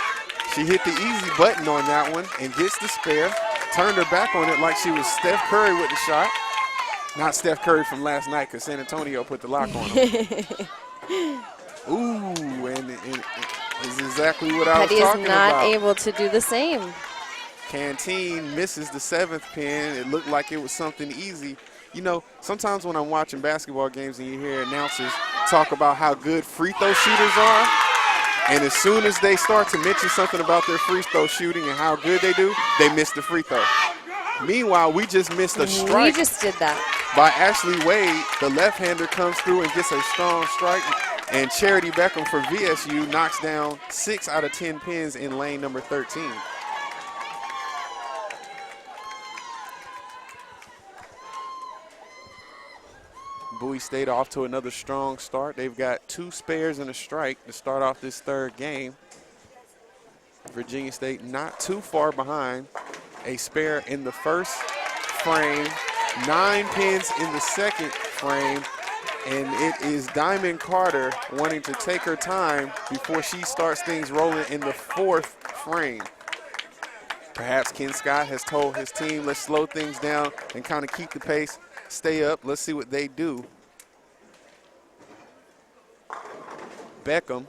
She hit the easy button on that one and gets the spare. Turned her back on it like she was Steph Curry with the shot. Not Steph Curry from last night because San Antonio put the lock on him. Ooh, and is exactly what I was talking about. Petty is not able to do the same. Canteen misses the 7th pin. It looked like it was something easy. You know, sometimes when I'm watching basketball games and you hear announcers talk about how good free throw shooters are, and as soon as they start to mention something about their free throw shooting and how good they do, they miss the free throw. Meanwhile, we just missed a strike. We just did that. By Ashley Wade. The left-hander comes through and gets a strong strike. And Charity Beckham for VSU knocks down 6 out of 10 pins in lane number 13. Bowie State off to another strong start. They've got 2 spares and a strike to start off this third game. Virginia State not too far behind. A spare in the first frame, 9 pins in the second frame, and it is Diamond Carter wanting to take her time before she starts things rolling in the 4th frame. Perhaps Ken Scott has told his team, let's slow things down and kind of keep the pace, stay up. Let's see what they do. Beckham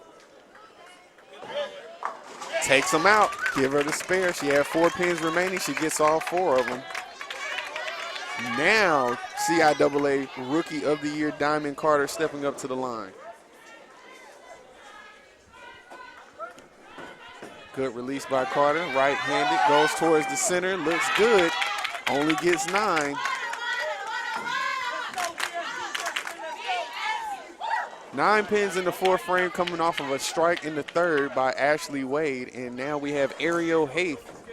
takes them out. Give her the spare. She had 4 pins remaining. She gets all 4 of them. Now, CIAA Rookie of the Year Diamond Carter stepping up to the line. Good release by Carter. Right-handed, goes towards the center. Looks good. Only gets 9. Nine pins in the 4th frame coming off of a strike in the 3rd by Ashley Wade. And now we have Ariel Haith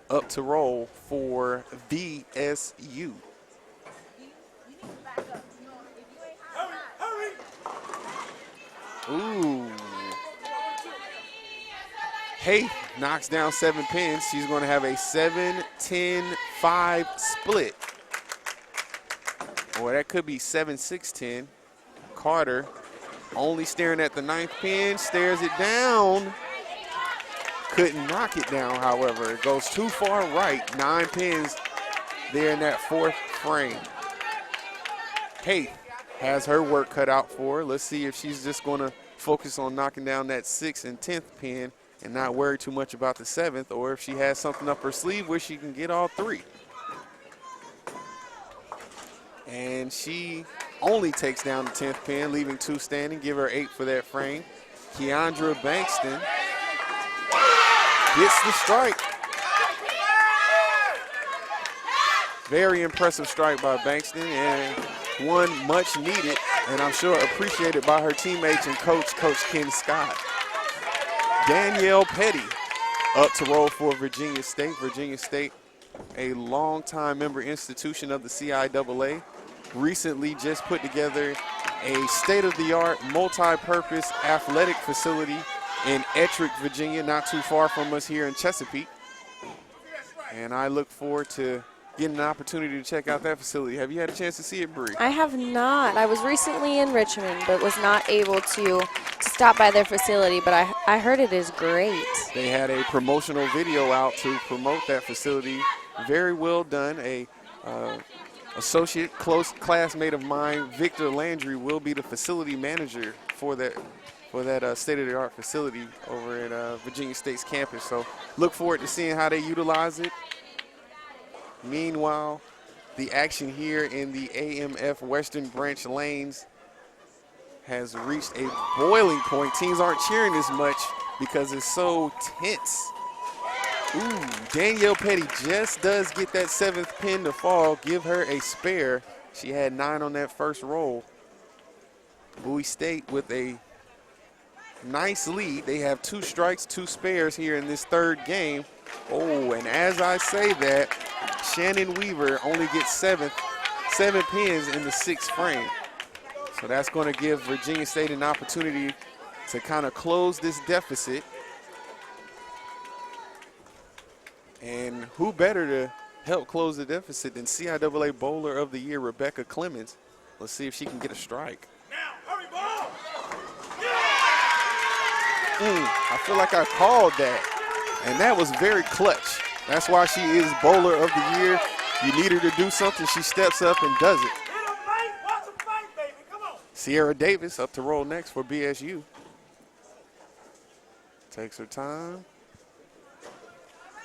up to roll for VSU. Ooh. Haith knocks down 7 pins. She's going to have a 7-10-5 split. Or that could be 7-6-10. Carter only staring at the 9th pin, stares it down. Couldn't knock it down, however. It goes too far right. 9 pins there in that 4th frame. Haith has her work cut out for her. Let's see if she's just going to focus on knocking down that 6th and 10th pin and not worry too much about the 7th, or if she has something up her sleeve where she can get all 3. And she only takes down the 10th pin, leaving 2 standing. Give her 8 for that frame. Keandra Bankston gets the strike. Very impressive strike by Bankston, and one much needed, and I'm sure appreciated by her teammates and Coach Ken Scott. Danielle Petty up to roll for Virginia State. Virginia State, a longtime member institution of the CIAA, recently just put together a state-of-the-art multi-purpose athletic facility in Ettrick, Virginia, not too far from us here in Chesapeake. And I look forward to getting an opportunity to check out that facility. Have you had a chance to see it, Bree? I have not. I was recently in Richmond, but was not able to stop by their facility, but I heard it is great. They had a promotional video out to promote that facility. Very well done. A associate close classmate of mine, Victor Landry, will be the facility manager for that state-of-the-art facility over at Virginia State's campus. So look forward to seeing how they utilize it. Meanwhile, the action here in the AMF Western Branch lanes has reached a boiling point. Teams aren't cheering as much because it's so tense. Ooh, Danielle Petty just does get that 7th pin to fall. Give her a spare. She had 9 on that first roll. Bowie State with a nice lead. They have 2 strikes, 2 spares here in this 3rd game. Oh, and as I say that, Shannon Weaver only gets 7 pins in the 6th frame. So that's going to give Virginia State an opportunity to kind of close this deficit. And who better to help close the deficit than CIAA Bowler of the Year, Rebecca Clemens. Let's see if she can get a strike. Now, hurry, ball! I feel like I called that. And that was very clutch. That's why she is Bowler of the Year. You need her to do something, she steps up and does it. Hit him, Mike! Watch him fight, baby! Come on! Sierra Davis up to roll next for BSU. Takes her time.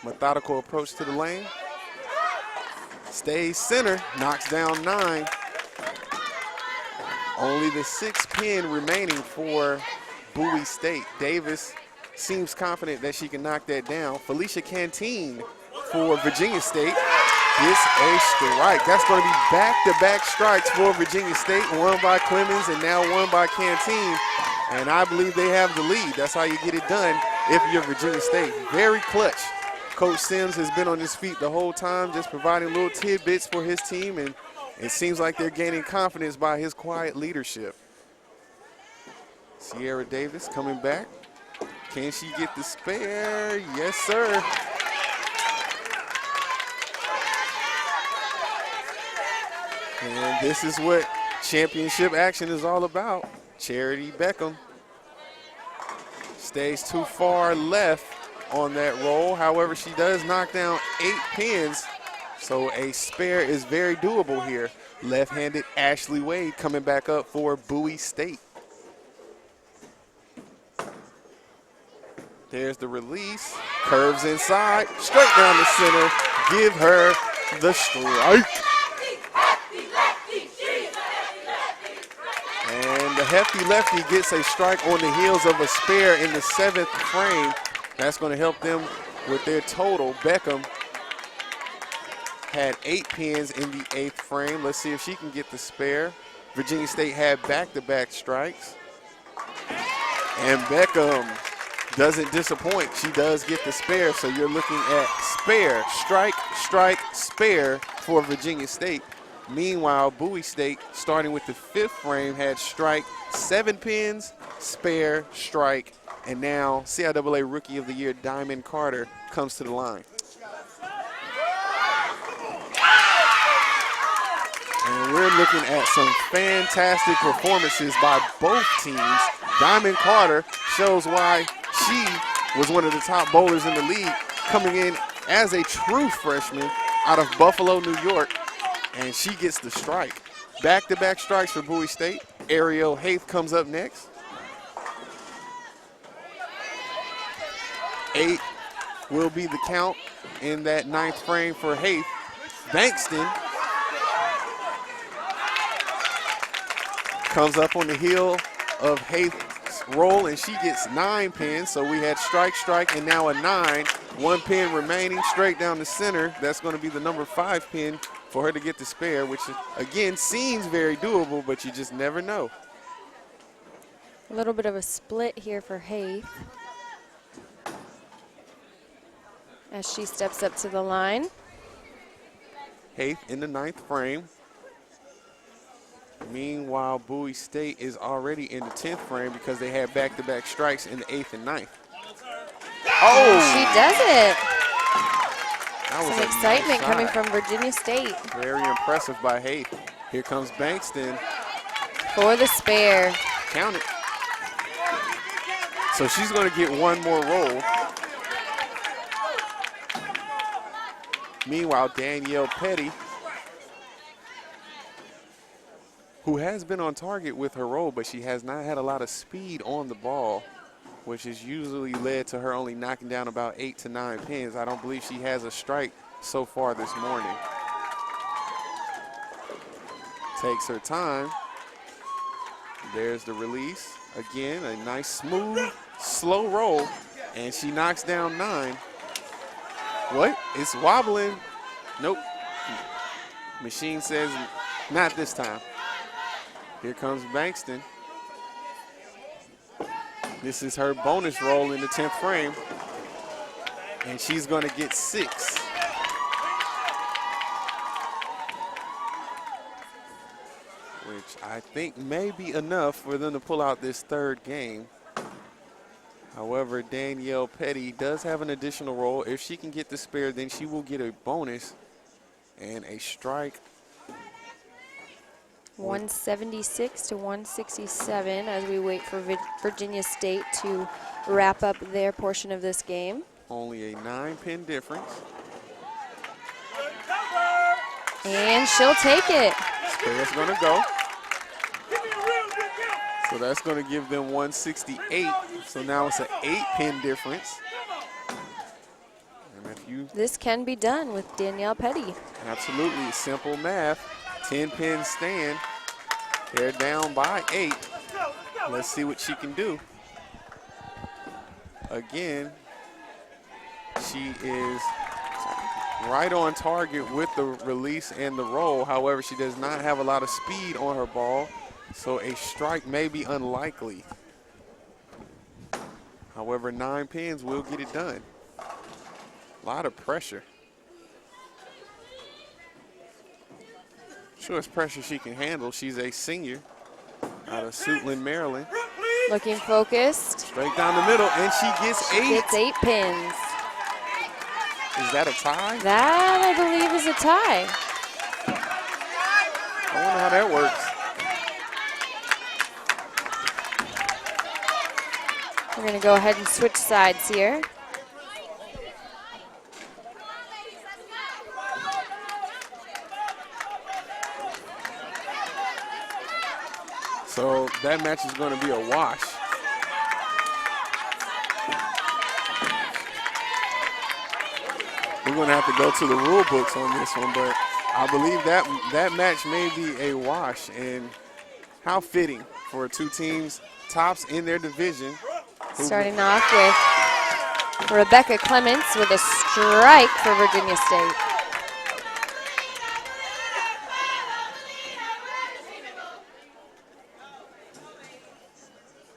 Methodical approach to the lane. Stays center, knocks down 9. Only the 6th pin remaining for Bowie State. Davis seems confident that she can knock that down. Felicia Canteen for Virginia State gets a strike. That's going to be back-to-back strikes for Virginia State, one by Clemens and now one by Canteen. And I believe they have the lead. That's how you get it done if you're Virginia State. Very clutch. Coach Sims has been on his feet the whole time, just providing little tidbits for his team, and It seems like they're gaining confidence by his quiet leadership. Sierra Davis coming back. Can she get the spare? Yes, sir. And this is what championship action is all about. Charity Beckham stays too far left on that roll. However, she does knock down 8 pins, so a spare is very doable here. Left-handed Ashley Wade coming back up for Bowie State. There's the release, curves inside, straight down the center, give her the strike. And the hefty lefty gets a strike on the heels of a spare in the 7th frame. That's going to help them with their total. Beckham had 8 pins in the 8th frame. Let's see if she can get the spare. Virginia State had back-to-back strikes. And Beckham doesn't disappoint. She does get the spare, so you're looking at spare, strike, strike, spare for Virginia State. Meanwhile, Bowie State, starting with the 5th frame, had strike, 7 pins, spare, strike, and now CIAA Rookie of the Year Diamond Carter comes to the line. And we're looking at some fantastic performances by both teams. Diamond Carter shows why she was one of the top bowlers in the league, coming in as a true freshman out of Buffalo, New York, and she gets the strike. Back-to-back strikes for Bowie State. Ariel Haith comes up next. 8 will be the count in that 9th frame for Haith. Bankston comes up on the heel of Haith's roll, and she gets 9 pins. So we had strike, strike, and now a 9. 1 pin remaining straight down the center. That's going to be the number 5 pin for her to get the spare, which again seems very doable, but you just never know. A little bit of a split here for Haith as she steps up to the line. Haith in the 9th frame. Meanwhile, Bowie State is already in the 10th frame because they had back-to-back strikes in the 8th and 9th. Oh! She does it. That was Some a excitement nice coming shot. from Virginia State. Very impressive by Haith. Here comes Bankston. For the spare. Count it. So she's going to get 1 more roll. Meanwhile, Danielle Petty, who has been on target with her roll, but she has not had a lot of speed on the ball, which has usually led to her only knocking down about 8 to 9 pins. I don't believe she has a strike so far this morning. Takes her time. There's the release. Again, a nice, smooth, slow roll, and she knocks down 9. What? It's wobbling. Nope. Machine says not this time. Here comes Bankston. This is her bonus roll in the 10th frame, and she's going to get 6. Which I think may be enough for them to pull out this 3rd game. However, Danielle Petty does have an additional roll. If she can get the spare, then she will get a bonus and a strike. 176 to 167 as we wait for Virginia State to wrap up their portion of this game. Only a 9-pin difference. And she'll take it. Spare's going to go. So that's going to give them 168. So now it's an 8-pin difference. And if you This can be done with Danielle Petty. absolutely simple math, 10-pin stand. They're down by 8. Let's see what she can do. Again, she is right on target with the release and the roll. However, she does not have a lot of speed on her ball, so a strike may be unlikely. However, 9 pins will get it done. A lot of pressure. Sure, it's pressure she can handle. She's a senior out of Suitland, Maryland. Looking focused. Straight down the middle, and she gets 8. Gets 8 pins. Is that a tie? That, I believe, is a tie. I wonder how that works. We're going to go ahead and switch sides here. So that match is going to be a wash. We're going to have to go to the rule books on this one, but I believe that match may be a wash. And how fitting for two teams, tops in their division. Starting off with Rebecca Clements with a strike for Virginia State.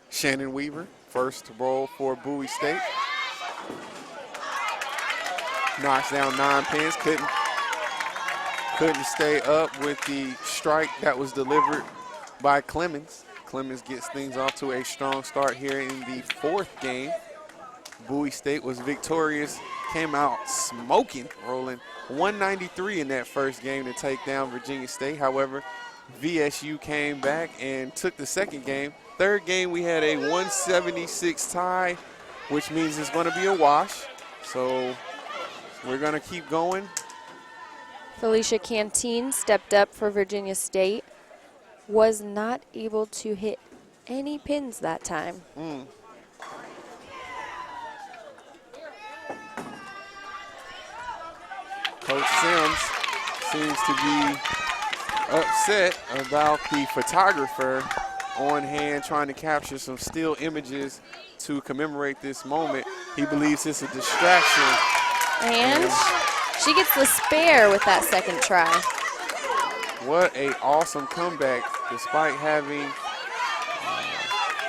Shannon Weaver, first roll for Bowie State. Knocks down 9 pins, couldn't stay up with the strike that was delivered by Clemens. Clemens gets things off to a strong start here in the 4th game. Bowie State was victorious, came out smoking, rolling 193 in that first game to take down Virginia State. However, VSU came back and took the second game. Third game, we had a 176 tie, which means it's going to be a wash. So we're going to keep going. Felicia Canteen stepped up for Virginia State. Was not able to hit any pins that time. Coach Sims seems to be upset about the photographer on hand trying to capture some still images to commemorate this moment. He believes it's a distraction. And she gets the spare with that second try. What a awesome comeback. Despite having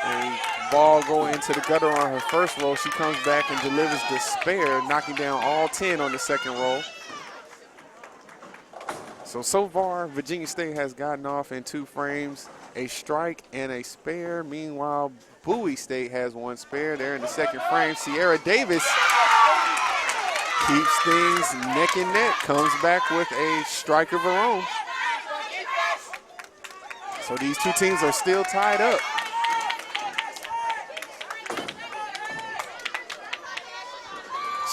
a ball go into the gutter on her first roll, she comes back and delivers the spare, knocking down all 10 on the second roll. So far, Virginia State has gotten off in 2 frames, a strike and a spare. Meanwhile, Bowie State has 1 spare. They're in the second frame. Sierra Davis keeps things neck and neck, comes back with a strike of her own. So these two teams are still tied up.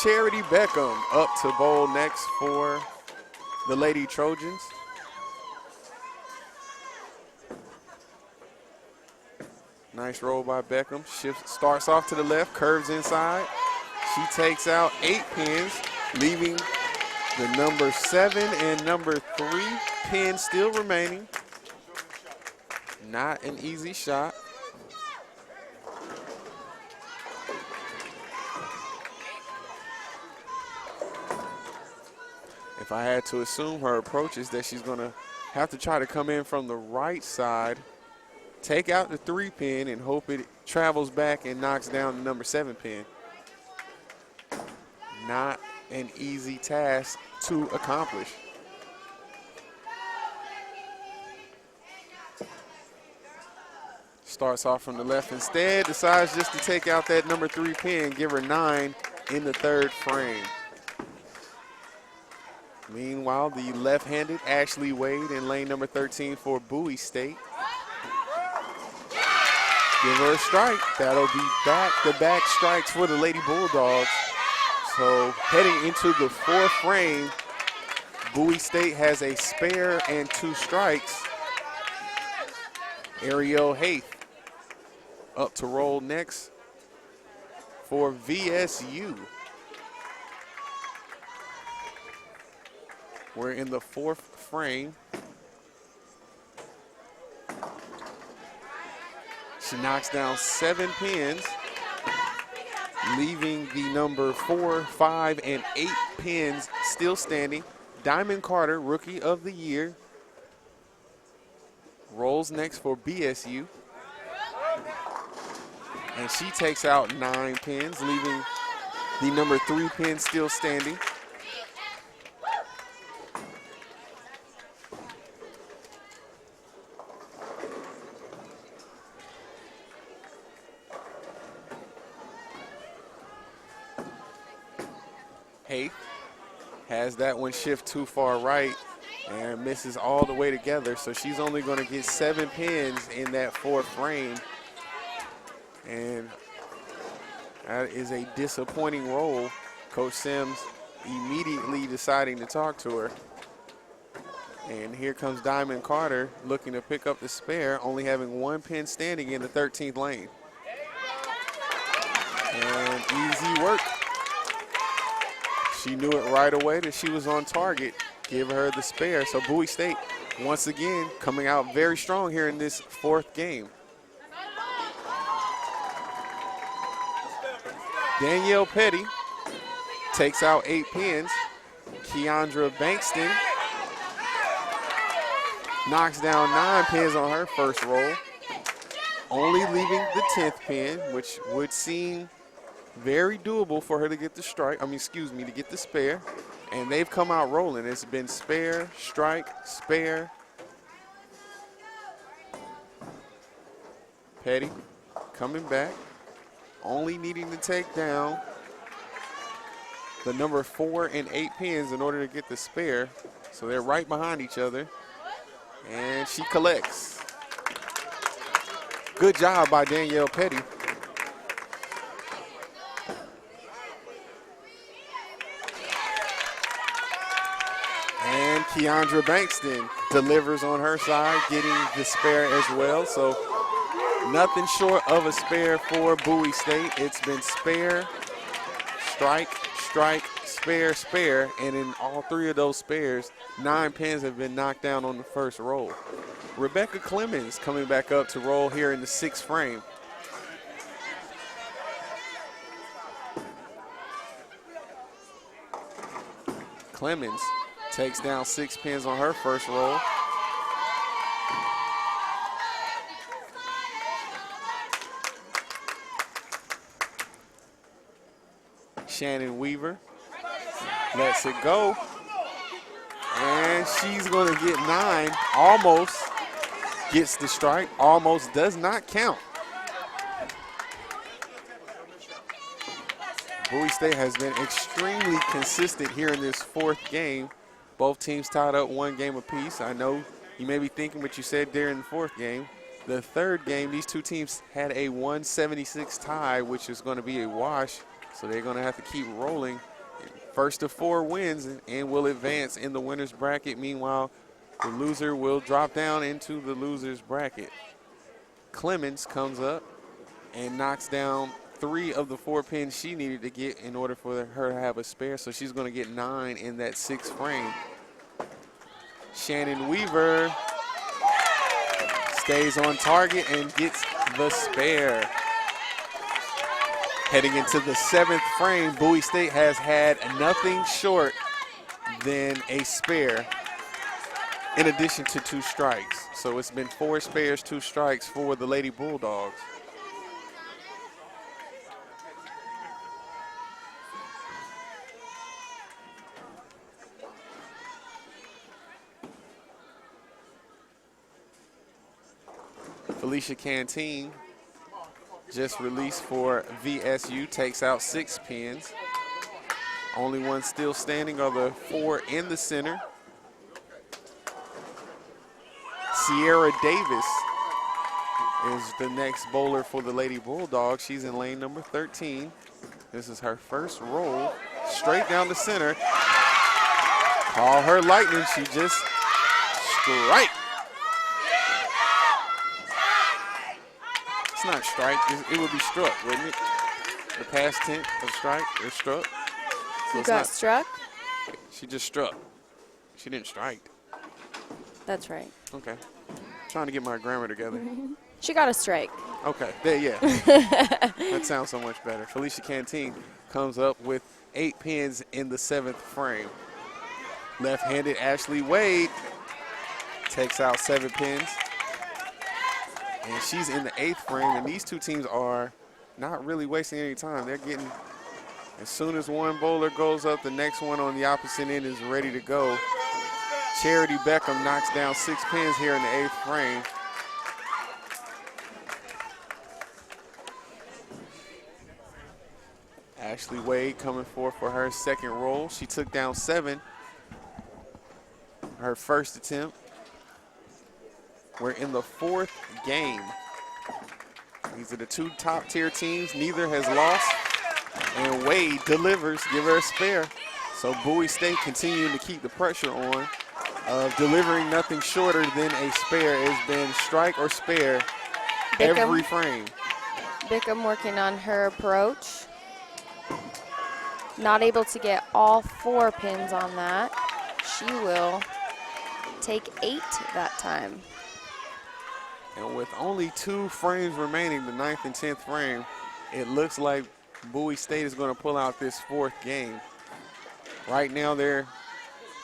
Charity Beckham up to bowl next for the Lady Trojans. Nice roll by Beckham. Starts off to the left, curves inside. She takes out 8 pins, leaving the number 7 and number 3 pins still remaining. Not an easy shot. If I had to assume her approach is that she's going to have to try to come in from the right side, take out the 3 pin, and hope it travels back and knocks down the number 7 pin. Not an easy task to accomplish. Starts off from the left instead, decides just to take out that number 3 pin, give her 9 in the 3rd frame. Meanwhile, the left-handed Ashley Wade in lane number 13 for Bowie State. Give her a strike. That'll be back-to-back strikes for the Lady Bulldogs. So heading into the 4th frame, Bowie State has a spare and 2 strikes. Ariel Haith up to roll next for VSU. We're in the 4th frame. She knocks down 7 pins, leaving the number 4, 5, and 8 pins still standing. Diamond Carter, Rookie of the Year, rolls next for BSU. And she takes out 9 pins, leaving the number 3 pin still standing. eighth. Has that one shift too far right and misses all the way together. So she's only going to get 7 pins in that 4th frame. And that is a disappointing roll. Coach Sims immediately deciding to talk to her. And here comes Diamond Carter looking to pick up the spare, only having 1 pin standing in the 13th lane. And easy work. She knew it right away that she was on target. Give her the spare. So Bowie State, once again, coming out very strong here in this 4th game. Danielle Petty takes out 8 pins. Keandra Bankston knocks down 9 pins on her first roll, only leaving the 10th pin, which would seem very doable for her to get the strike. To get the spare. And they've come out rolling. It's been spare, strike, spare. Petty coming back, only needing to take down the number 4 and 8 pins in order to get the spare. So they're right behind each other. And she collects. Good job by Danielle Petty. And Keandra Bankston delivers on her side, getting the spare as well. So nothing short of a spare for Bowie State. It's been spare, strike, strike, spare, spare, and in all 3 of those spares, 9 pins have been knocked down on the first roll. Rebecca Clemens coming back up to roll here in the 6th frame. Clemens takes down 6 pins on her first roll. Shannon Weaver lets it go. And she's going to get 9. Almost gets the strike. Almost does not count. Bowie State has been extremely consistent here in this 4th game. Both teams tied up 1 game apiece. I know you may be thinking what you said during the 4th game. The 3rd game, these 2 teams had a 176 tie, which is going to be a wash. So they're going to have to keep rolling. First of 4 wins and will advance in the winner's bracket. Meanwhile, the loser will drop down into the loser's bracket. Clemens comes up and knocks down 3 of the 4 pins she needed to get in order for her to have a spare. So she's going to get 9 in that 6th frame. Shannon Weaver stays on target and gets the spare. Heading into the 7th frame, Bowie State has had nothing short than a spare in addition to 2 strikes. So it's been 4 spares, 2 strikes for the Lady Bulldogs. Felicia Canteen, just released for VSU, takes out 6 pins. Only one still standing are the 4 in the center. Sierra Davis is the next bowler for the Lady Bulldogs. She's in lane number 13. This is her first roll, straight down the center. Call her lightning, she just strike. It's not strike, it would be struck, wouldn't it? The past tense of strike or struck. So You got struck? She just struck. She didn't strike. That's right. Okay. Trying to get my grammar together. She got a strike. Okay, there, yeah. That sounds so much better. Felicia Canteen comes up with 8 pins in the 7th frame. Left-handed Ashley Wade takes out 7 pins. And she's in the 8th frame, and these 2 teams are not really wasting any time. They're getting, as soon as one bowler goes up, the next one on the opposite end is ready to go. Charity Beckham knocks down 6 pins here in the 8th frame. Ashley Wade coming forth for her second roll. She took down 7 her first attempt. We're in the 4th game. These are the 2 top-tier teams. Neither has lost. And Wade delivers, give her a spare. So Bowie State continuing to keep the pressure on of delivering nothing shorter than a spare. It's been strike or spare every frame. Bickham working on her approach. Not able to get all 4 pins on that. She will take 8 that time. And with only 2 frames remaining, the 9th and 10th frame, it looks like Bowie State is going to pull out this 4th game. Right now they're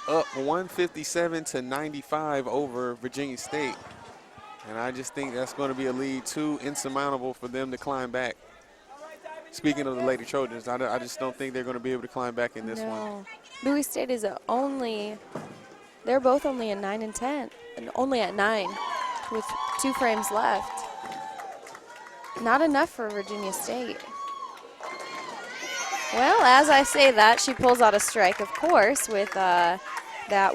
up 157 to 95 over Virginia State. And I just think that's going to be a lead too insurmountable for them to climb back. Speaking of the Lady Trojans, I just don't think they're going to be able to climb back in this one. Bowie State is they're both only at 9 and 10, and only at 9 with 2 frames left. Not enough for Virginia State. Well, as I say that, she pulls out a strike, of course, with that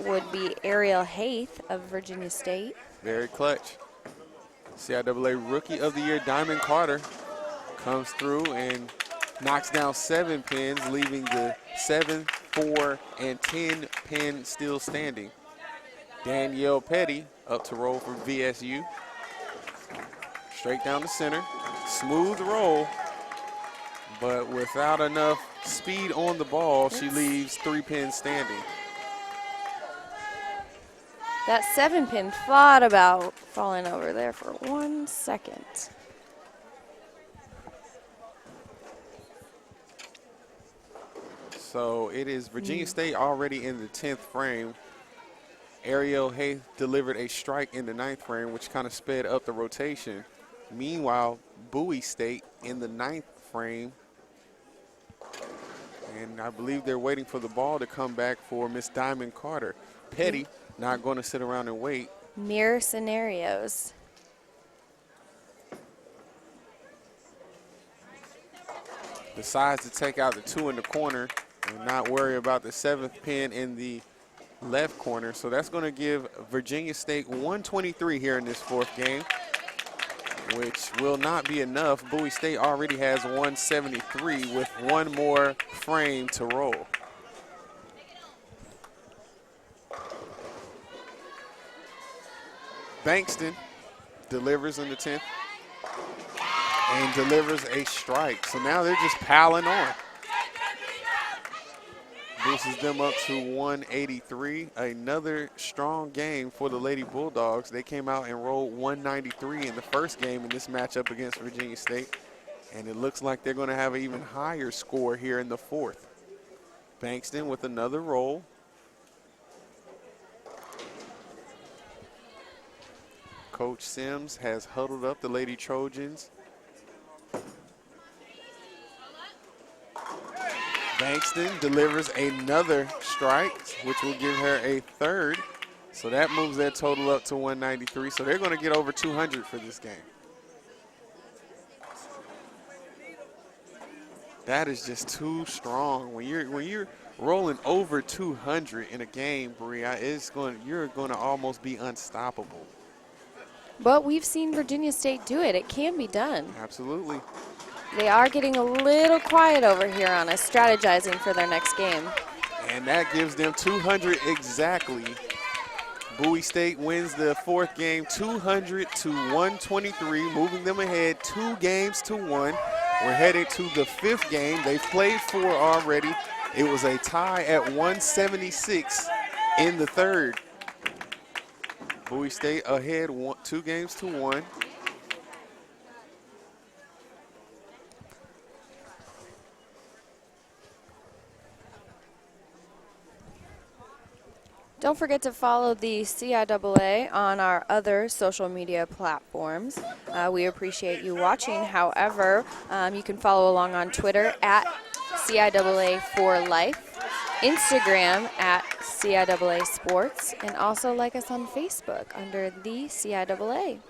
would be Ariel Haith of Virginia State. Very clutch. CIAA Rookie of the Year, Diamond Carter, comes through and knocks down 7 pins, leaving the 7, 4, and 10 pin still standing. Danielle Petty up to roll for VSU. Straight down the center. Smooth roll, but without enough speed on the ball, she leaves 3 pins standing. That 7 pin thought about falling over there for 1 second. So it is Virginia State already in the 10th frame. Ariel Hayes delivered a strike in the 9th frame, which kind of sped up the rotation. Meanwhile, Bowie State in the 9th frame. And I believe they're waiting for the ball to come back for Miss Diamond Carter. Petty not going to sit around and wait. Mirror scenarios. Decides to take out the 2 in the corner and not worry about the 7th pin in the left corner. So that's going to give Virginia State 123 here in this 4th game, which will not be enough. Bowie State already has 173 with 1 more frame to roll. Bankston delivers in the 10th and delivers a strike. So now they're just piling on. Boosts them up to 183. Another strong game for the Lady Bulldogs. They came out and rolled 193 in the first game in this matchup against Virginia State. And it looks like they're going to have an even higher score here in the 4th. Bankston with another roll. Coach Sims has huddled up the Lady Trojans. Bankston delivers another strike, which will give her a 3rd. So that moves their total up to 193. So they're going to get over 200 for this game. That is just too strong. When you're rolling over 200 in a game, Bria, you're going to almost be unstoppable. But we've seen Virginia State do it. It can be done. Absolutely. They are getting a little quiet over here on us, strategizing for their next game. And that gives them 200 exactly. Bowie State wins the 4th game 200 to 123, moving them ahead 2 games to 1. We're headed to the 5th game. They've played 4 already. It was a tie at 176 in the 3rd. Bowie State ahead 2 games to 1. Don't forget to follow the CIAA on our other social media platforms. We appreciate you watching. However, you can follow along on Twitter at CIAA for Life, Instagram at CIAA Sports, and also like us on Facebook under the CIAA.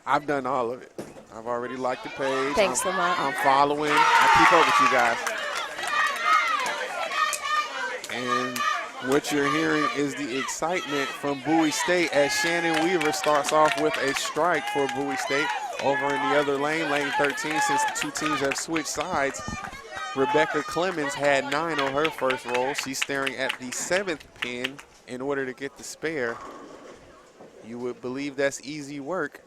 I've done all of it. I've already liked the page. Thanks, Lamont. I'm following. I keep up with you guys. And what you're hearing is the excitement from Bowie State as Shannon Weaver starts off with a strike for Bowie State. Over in the other lane, lane 13, since the two teams have switched sides, Rebecca Clemens had 9 on her first roll. She's staring at the 7th pin in order to get the spare. You would believe that's easy work,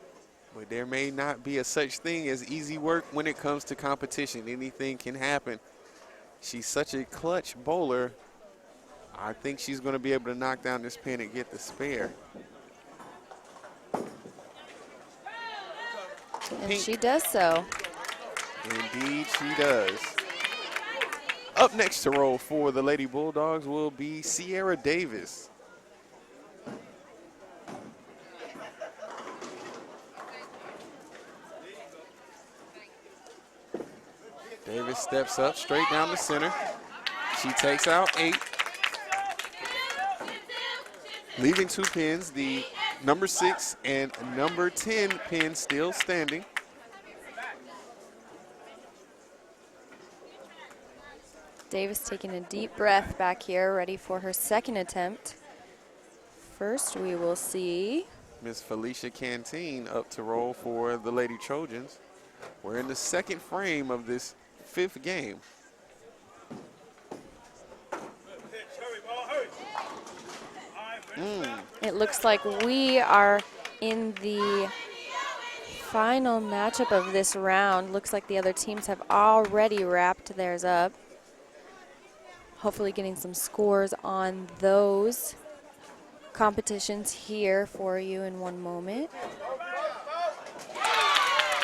but there may not be a such thing as easy work when it comes to competition. Anything can happen. She's such a clutch bowler. I think she's going to be able to knock down this pin and get the spare. And Pink. she does so. Indeed she does. Up next to roll for the Lady Bulldogs will be Sierra Davis. Davis steps up straight down the center. She takes out 8. Leaving 2 pins, the number 6 and number 10 pin still standing. Davis taking a deep breath back here, ready for her second attempt. First, we will see Miss Felicia Canteen up to roll for the Lady Trojans. We're in the second frame of this 5th game. Hurry, ball, hurry. it looks like we are in the final matchup of this round. Looks like the other teams have already wrapped theirs up. Hopefully getting some scores on those competitions here for you in one moment.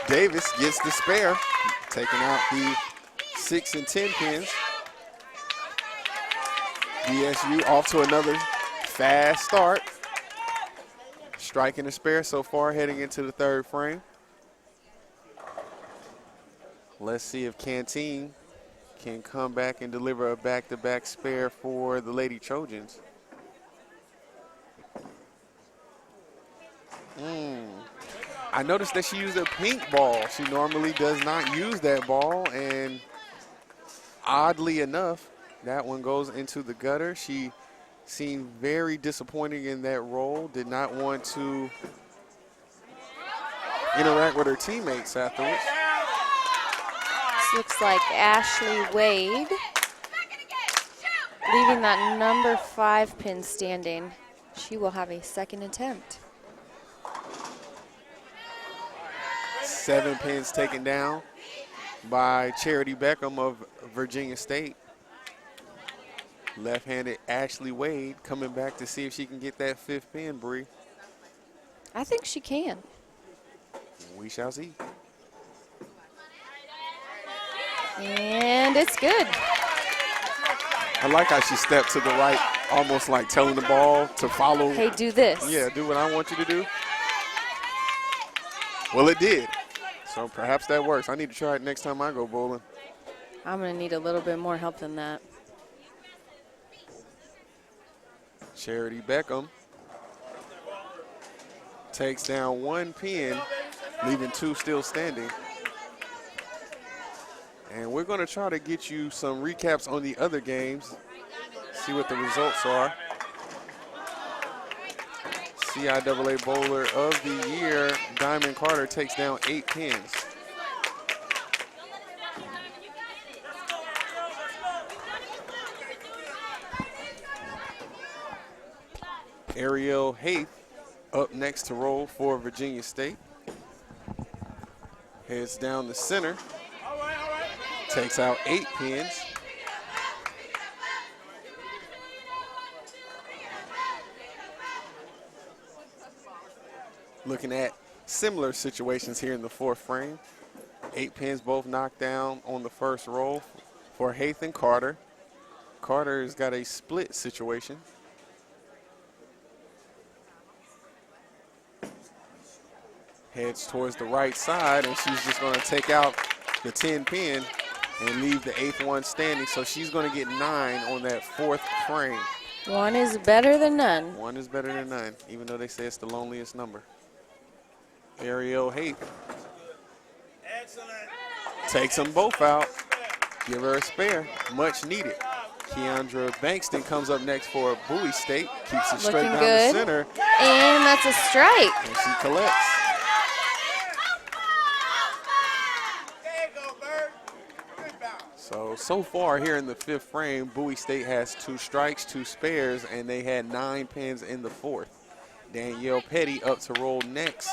Davis gets the spare, taking out the 6 and 10 pins. BSU off to another fast start. Striking the spare so far, heading into the 3rd frame. Let's see if Canteen can come back and deliver a back-to-back spare for the Lady Trojans. I noticed that she used a pink ball. She normally does not use that ball, and oddly enough, that one goes into the gutter. She seemed very disappointing in that role, did not want to interact with her teammates afterwards. This looks like Ashley Wade leaving that number 5 pin standing. She will have a second attempt. 7 pins taken down by Charity Beckham of Virginia State. Left-handed Ashley Wade coming back to see if she can get that 5th pin, Bree. I think she can. We shall see. And it's good. I like how she stepped to the right, almost like telling the ball to follow. Hey, do this. Yeah, do what I want you to do. Well, it did. So perhaps that works. I need to try it next time I go bowling. I'm going to need a little bit more help than that. Charity Beckham takes down 1 pin, leaving 2 still standing. And we're going to try to get you some recaps on the other games, see what the results are. CIAA Bowler of the Year, Diamond Carter, takes down 8 pins. Ariel Haith up next to roll for Virginia State. Heads down the center. Takes out 8 pins. Looking at similar situations here in the 4th frame. 8 pins both knocked down on the first roll for Haith and Carter. Carter's got a split situation. Heads towards the right side, and she's just going to take out the 10 pin and leave the 8th one standing. So she's going to get 9 on that 4th frame. 1 is better than none. 1 is better than none, even though they say it's the loneliest number. Ariel Haith Excellent. takes them both out. Give her a spare, much needed. Keandra Bankston comes up next for Bowie State. Keeps it straight Looking down good. the center, And that's a strike. and she collects. There you go, Bird. Good bounce. So far here in the 5th frame, Bowie State has 2 strikes, 2 spares, and they had 9 pins in the 4th. Danielle Petty up to roll next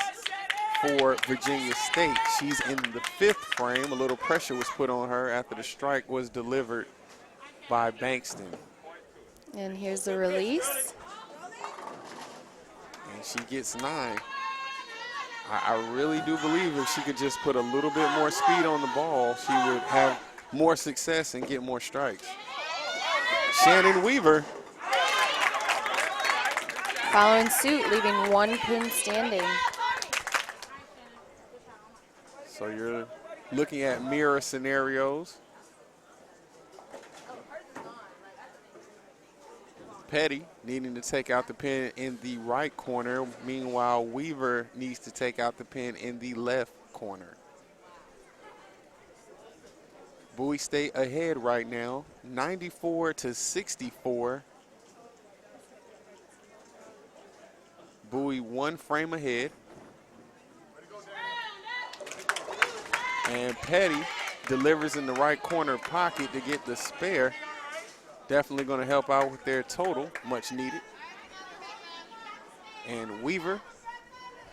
for Virginia State. She's in the 5th frame. A little pressure was put on her after the strike was delivered by Bankston. And here's the release. And she gets 9. I really do believe if she could just put a little bit more speed on the ball, she would have more success and get more strikes. Shannon Weaver Following suit, leaving 1 pin standing. So you're looking at mirror scenarios. Petty needing to take out the pin in the right corner. Meanwhile, Weaver needs to take out the pin in the left corner. Bowie State ahead right now, 94-64. Bowie 1 frame ahead. And Petty delivers in the right corner pocket to get the spare. Definitely going to help out with their total, much needed. And Weaver,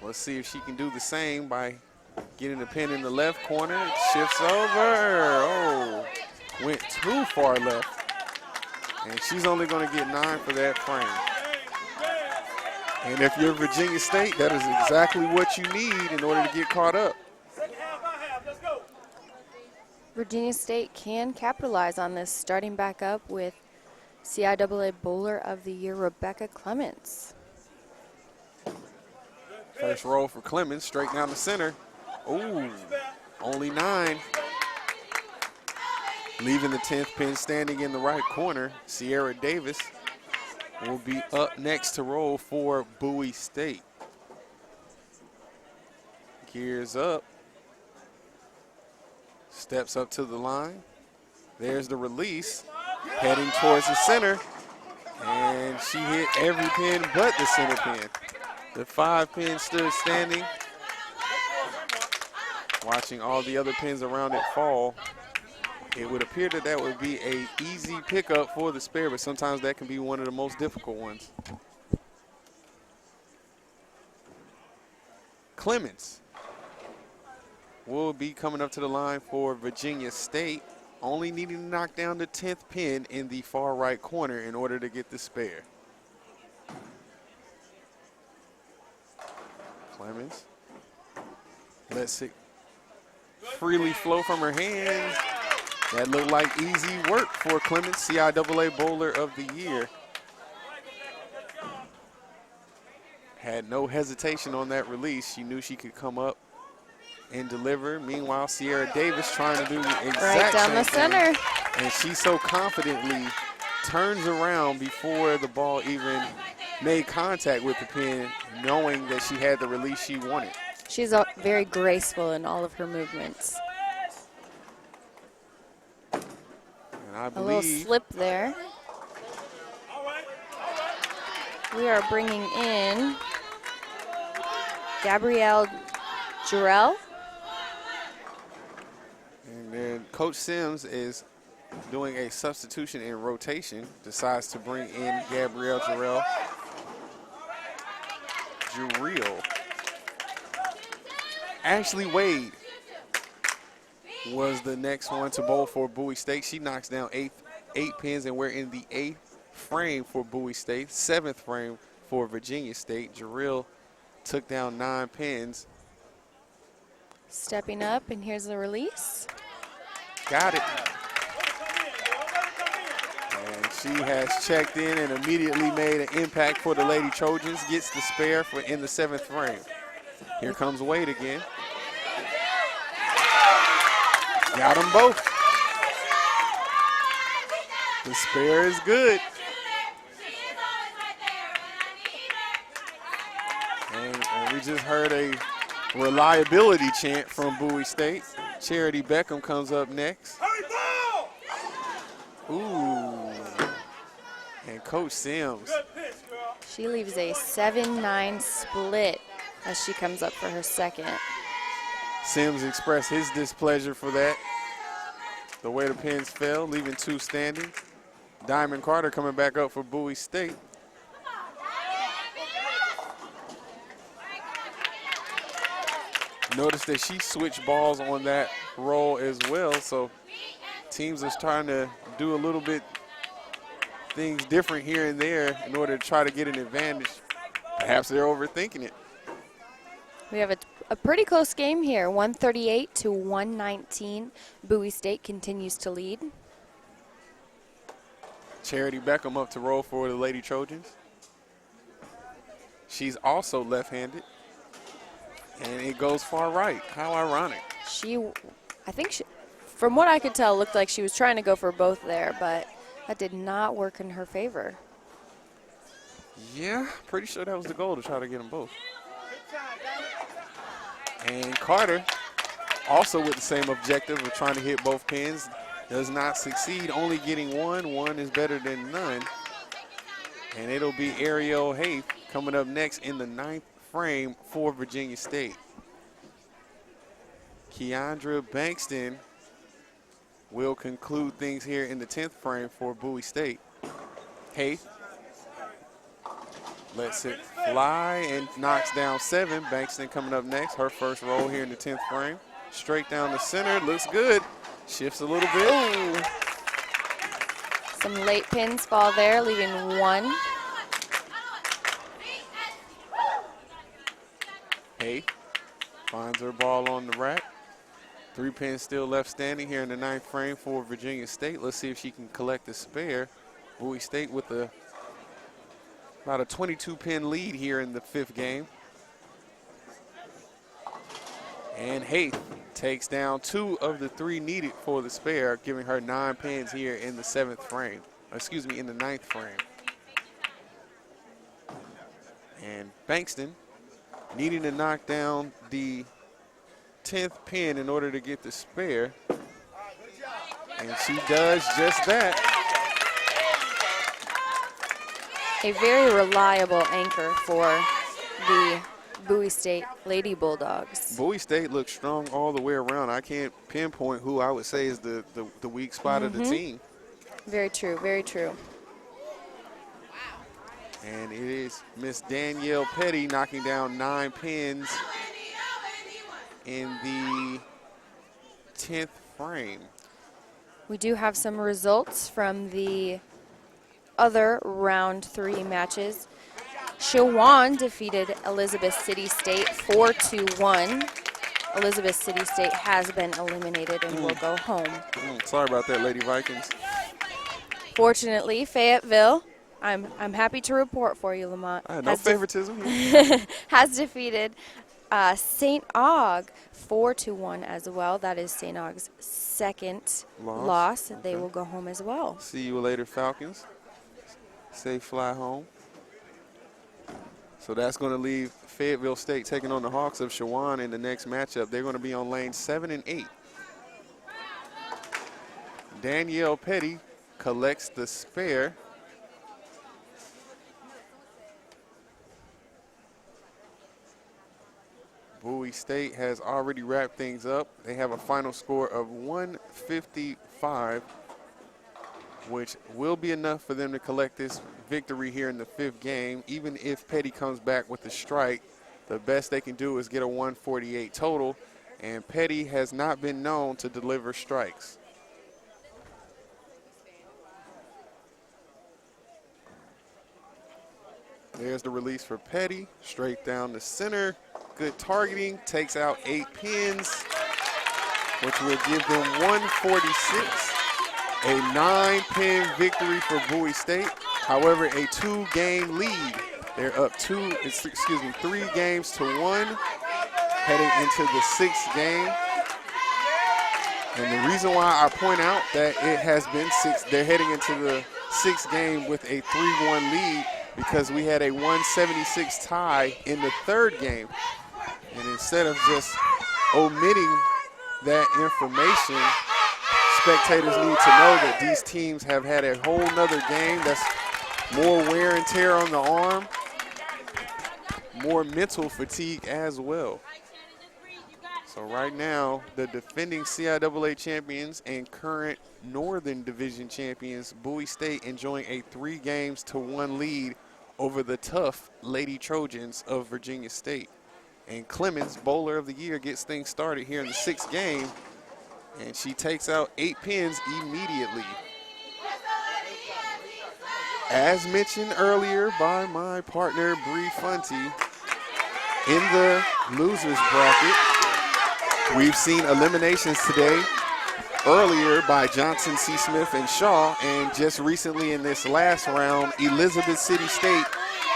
let's see if she can do the same by getting the pin in the left corner. It shifts over. Oh, went too far left. And she's only going to get 9 for that frame. And if you're Virginia State, that is exactly what you need in order to get caught up. Second half, I have. Let's go. Virginia State can capitalize on this, starting back up with CIAA Bowler of the Year, Rebecca Clements. First roll for Clemens, straight down the center. Ooh, only 9. Leaving the 10th pin standing in the right corner, Sierra Davis will be up next to roll for Bowie State. Gears up. Steps up to the line. There's the release. Heading towards the center. And she hit every pin but the center pin. The 5 pin stood standing. Watching all the other pins around it fall. It would appear that that would be an easy pickup for the spare, but sometimes that can be one of the most difficult ones. Clements will be coming up to the line for Virginia State, only needing to knock down the 10th pin in the far right corner in order to get the spare. Clements lets it freely flow from her hands. That looked like easy work for Clements, CIAA Bowler of the Year. Had no hesitation on that release. She knew she could come up and deliver. Meanwhile, Sierra Davis trying to do the exact Right down the same center. thing. And she so confidently turns around before the ball even made contact with the pin, knowing that she had the release she wanted. She's very graceful in all of her movements. And I A little believe slip there. We are bringing in Gabrielle Jarrell. and then Coach Sims is doing a substitution in rotation, decides to bring in Gabrielle Jarrell. Ashley Wade was the next one to bowl for Bowie State. She knocks down eight pins, and we're in the 8th frame for Bowie State, 7th frame for Virginia State. Jarrell took down 9 pins. Stepping up, and here's the release. Got it. And she has checked in and immediately made an impact for the Lady Trojans. Gets the spare for in the 7th frame. Here comes Wade again. Got them both. The spare is good. And we just heard a reliability chant from Bowie State. Charity Beckham comes up next. Hurry, ball! Ooh. Coach Sims. She leaves a 7-9 split as she comes up for her second. Sims expressed his displeasure for that. The way the pins fell, leaving 2 standing. Diamond Carter coming back up for Bowie State. Notice that she switched balls on that roll as well, so teams are trying to do a little bit things different here and there in order to try to get an advantage. Perhaps they're overthinking it. We have a pretty close game here, 138 to 119. Bowie State continues to lead. Charity Beckham up to roll for the Lady Trojans. She's also left-handed. And it goes far right. How ironic. I think from what I could tell, looked like she was trying to go for both there, but that did not work in her favor. Yeah, pretty sure that was the goal, to try to get them both. And Carter, also with the same objective of trying to hit both pins, does not succeed, only getting one. One is better than none. And it'll be Ariel Haith coming up next in the 9th frame for Virginia State. Keandra Bankston will conclude things here in the 10th frame for Bowie State. Haith lets it fly and knocks down 7. Bankston coming up next, her first roll here in the 10th frame. Straight down the center, looks good. Shifts a little bit. Ooh. Some late pins fall there, leaving 1. Haith finds her ball on the rack. 3 pins still left standing here in the 9th frame for Virginia State. Let's see if she can collect the spare. Bowie State with about a 22-pin lead here in the 5th game. And Haith takes down 2 of the 3 needed for the spare, giving her 9 pins here in the 7th frame. Excuse me, in the 9th frame. And Bankston needing to knock down the 10th pin in order to get the spare. And she does just that. A very reliable anchor for the Bowie State Lady Bulldogs. Bowie State looks strong all the way around. I can't pinpoint who I would say is the weak spot of the team. Very true, very true. And it is Miss Danielle Petty knocking down 9 pins in the 10th frame. We do have some results from the other round 3 matches. Shawan defeated Elizabeth City State 4-1. Elizabeth City State has been eliminated and will go home. Sorry about that, Lady Vikings. Fortunately, Fayetteville, I'm happy to report for you, Lamont. I had no favoritism. Has defeated St. Aug 4-1 as well. That is St. Aug's second loss. Okay. They will go home as well. See you later, Falcons. Safe fly home. So that's going to leave Fayetteville State taking on the Hawks of Shawan in the next matchup. They're going to be on lanes 7 and 8. Danielle Petty collects the spare. Bowie State has already wrapped things up. They have a final score of 155, which will be enough for them to collect this victory here in the 5th game. Even if Petty comes back with a strike, the best they can do is get a 148 total, and Petty has not been known to deliver strikes. There's the release for Petty, straight down the center. Good targeting, takes out 8 pins, which will give them 146. A 9-pin victory for Bowie State. However, a 2-game lead. They're up 3 games to 1, heading into the 6th game. And the reason why I point out that it has been 6, they're heading into the 6th game with a 3-1 lead, because we had a 176 tie in the 3rd game. And instead of just omitting that information, spectators need to know that these teams have had a whole nother game that's More wear and tear on the arm, more mental fatigue as well. So right now, the defending CIAA champions and current Northern Division champions, Bowie State, enjoying a 3-1 lead over the tough Lady Trojans of Virginia State. And Clemens, bowler of the year, gets things started here in the 6th game, and she takes out 8 pins immediately. As mentioned earlier by my partner, Bree Funty, in the losers bracket, we've seen eliminations today, earlier by Johnson, C. Smith, and Shaw, and just recently in this last round, Elizabeth City State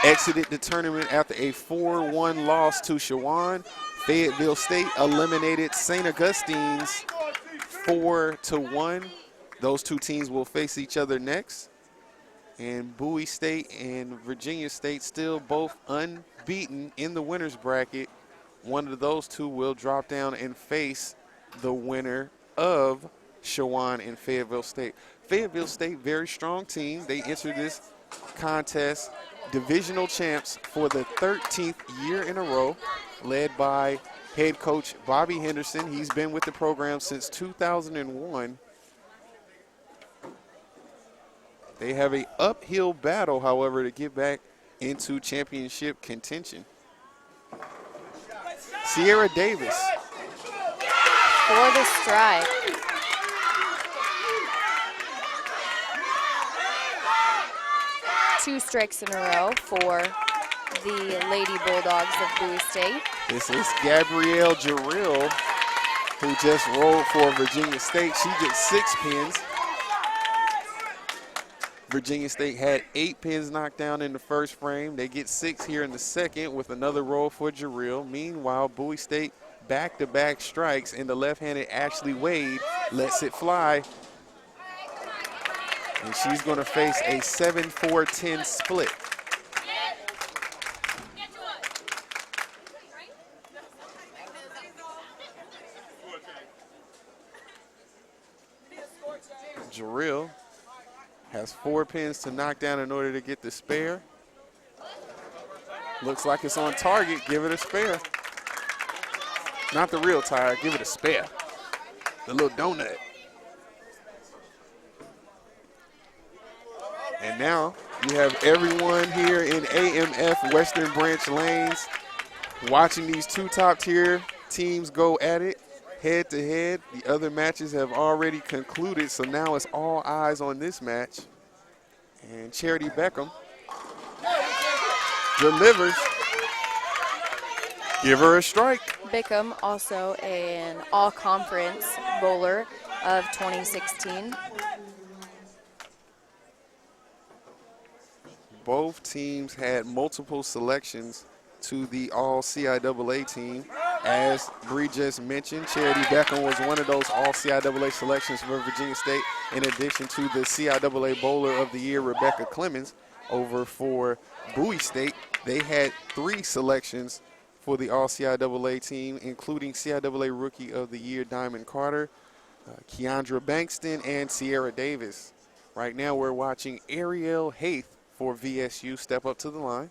exited the tournament after a 4-1 loss to Shawan. Fayetteville State eliminated St. Augustine's 4-1. Those two teams will face each other next. And Bowie State and Virginia State still both unbeaten in the winners bracket. One of those two will drop down and face the winner of Shawan and Fayetteville State. Fayetteville State, very strong team. They entered this contest divisional champs for the 13th year in a row, led by head coach Bobby Henderson. He's been with the program since 2001. They have an uphill battle, however, to get back into championship contention. Sierra Davis. For the strike. Two strikes in a row for the Lady Bulldogs of Bowie State. This is Gabrielle Jarrell, who just rolled for Virginia State. She gets 6 pins. Virginia State had 8 pins knocked down in the first frame. They get 6 here in the second with another roll for Jarrell. Meanwhile, Bowie State back-to-back strikes, and the left-handed Ashley Wade lets it fly. And she's going to face a 7-4-10 split. Jarrell has 4 pins to knock down in order to get the spare. Looks like it's on target. Give it a spare. Not the real tire. Give it a spare. The little donut. And now you have everyone here in AMF Western Branch Lanes watching these two top-tier teams go at it head-to-head. The other matches have already concluded, so now it's all eyes on this match. And Charity Beckham delivers. Give her a strike. Bickham, also an all-conference bowler of 2016. Both teams had multiple selections to the all-CIAA team. As Bree just mentioned, Charity Beckham was one of those all-CIAA selections for Virginia State, in addition to the CIAA Bowler of the Year, Rebecca Clemens, over for Bowie State. They had 3 selections for the all-CIAA team, including CIAA Rookie of the Year, Diamond Carter, Keandra Bankston, and Sierra Davis. Right now we're watching Ariel Haith for VSU step up to the line.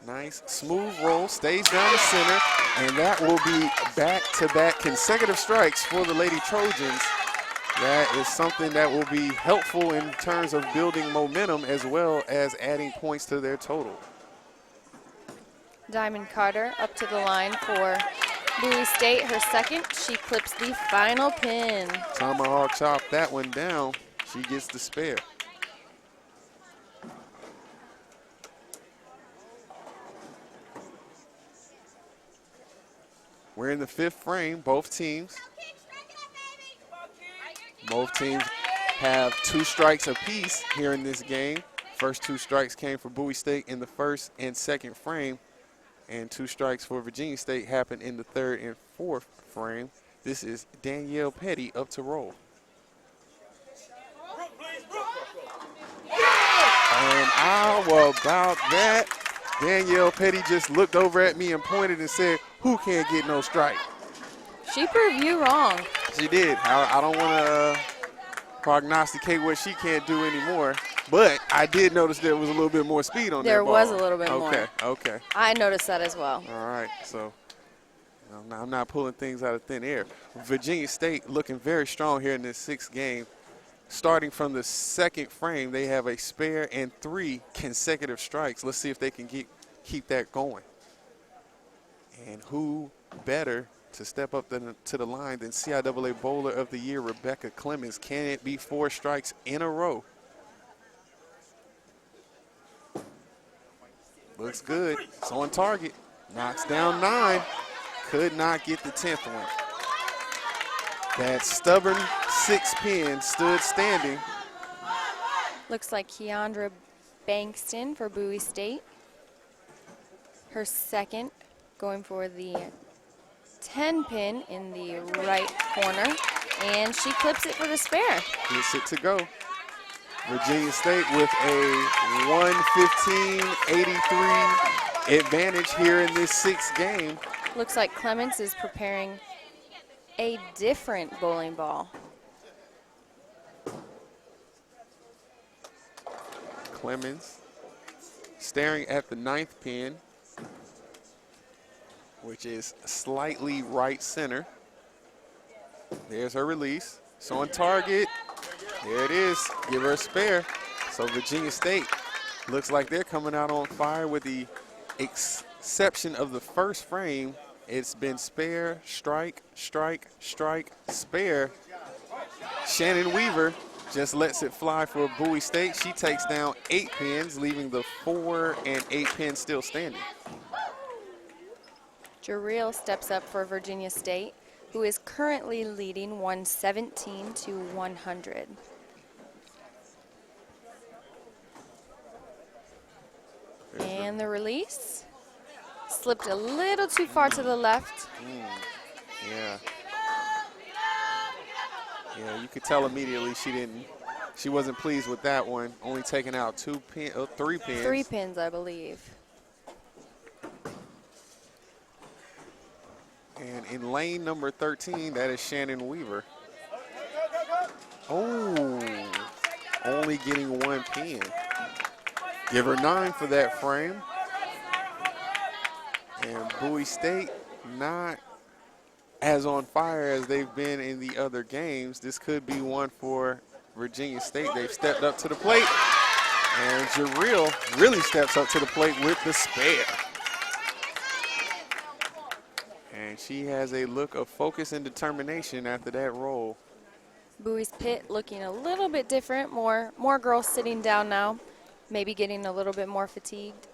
Nice smooth roll, stays down the center, and that will be back-to-back consecutive strikes for the Lady Trojans. That is something that will be helpful in terms of building momentum as well as adding points to their total. Diamond Carter up to the line for Bowie State, her second. She clips the final pin. Tomahawk chop that one down. She gets the spare. We're in the 5th frame, both teams. Both teams have 2 strikes apiece here in this game. First 2 strikes came for Bowie State in the 1st and 2nd frame, and 2 strikes for Virginia State happened in the 3rd and 4th frame. This is Danielle Petty up to roll. And how about that? Danielle Petty just looked over at me and pointed and said, "Who can't get no strike?" She proved you wrong. She did. I don't want to prognosticate what she can't do anymore. But I did notice there was a little bit more speed on that There ball. was a little bit more. Okay, okay. I noticed that as well. All right, so I'm not pulling things out of thin air. Virginia State looking very strong here in this sixth game. Starting from the second frame, they have a spare and 3 consecutive strikes. Let's see if they can keep that going. And who better to step up to the line than CIAA Bowler of the Year, Rebecca Clemens. Can it be 4 strikes in a row? Looks good. It's on target. Knocks down 9. Could not get the 10th one. That stubborn 6-pin stood standing. Looks like Keandra Bankston for Bowie State. Her second, going for the 10-pin in the right corner, and she clips it for the spare. Gets it to go. Virginia State with a 115-83 advantage here in this sixth game. Looks like Clements is preparing a different bowling ball. Clemens staring at the 9th pin, which is slightly right center. There's her release. It's on target. There it is. Give her a spare. So Virginia State looks like they're coming out on fire with the exception of the first frame. It's been spare, strike, strike, strike, spare. Shannon Weaver just lets it fly for Bowie State. She takes down 8 pins, leaving the 4 and 8 pins still standing. Jarrell steps up for Virginia State, who is currently leading 117 to 100. And the release slipped a little too far to the left. Yeah. Yeah, you could tell immediately she wasn't pleased with that one. Only taking out 3 pins. 3 pins, I believe. And in lane number 13, that is Shannon Weaver. Oh, only getting 1 pin. Give her 9 for that frame. And Bowie State not as on fire as they've been in the other games. This could be one for Virginia State. They've stepped up to the plate. And Jarrell really steps up to the plate with the spare. And she has a look of focus and determination after that roll. Bowie's pit looking a little bit different. More girls sitting down now, maybe getting a little bit more fatigued.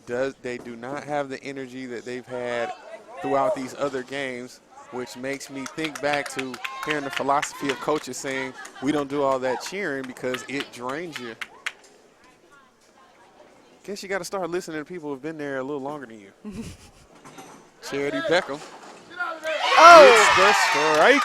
They do not have the energy that they've had throughout these other games, which makes me think back to hearing the philosophy of coaches saying we don't do all that cheering because it drains you. Guess you got to start listening to people who've been there a little longer than you. Charity Beckham. It's the strike.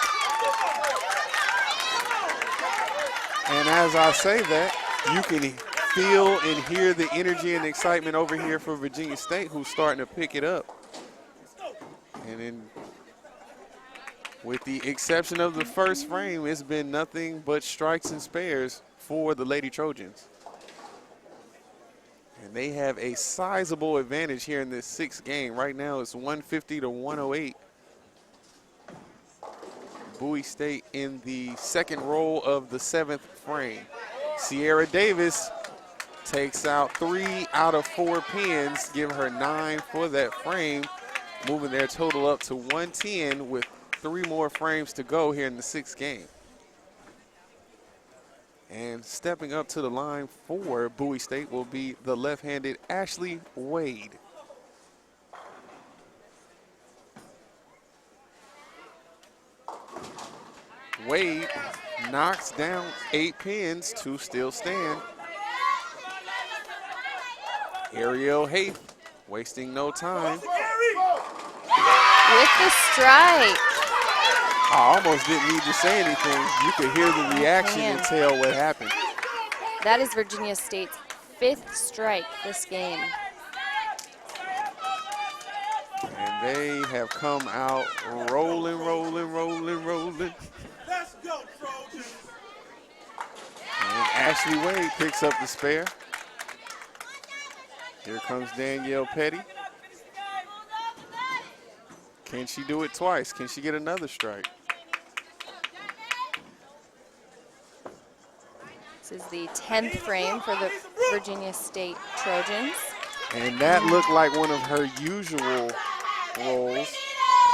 And as I say that, you can feel and hear the energy and excitement over here for Virginia State, who's starting to pick it up. And then, with the exception of the first frame, it's been nothing but strikes and spares for the Lady Trojans. And they have a sizable advantage here in this sixth game. Right now it's 150 to 108. Bowie State in the second roll of the 7th frame. Sierra Davis takes out 3 out of 4 pins, giving her 9 for that frame, moving their total up to 110 with 3 more frames to go here in the sixth game. And stepping up to the line for Bowie State will be the left-handed Ashley Wade. Wade knocks down 8 pins, 2 still stand. Ariel Haith wasting no time. With the strike. I almost didn't need to say anything. You could hear the reaction and tell what happened. That is Virginia State's 5th strike this game. And they have come out rolling, rolling, rolling, rolling. Let's go, Trojans. Ashley Wade picks up the spare. Here comes Danielle Petty. Can she do it twice? Can she get another strike? This is the 10th frame for the Virginia State Trojans. And that looked like one of her usual rolls.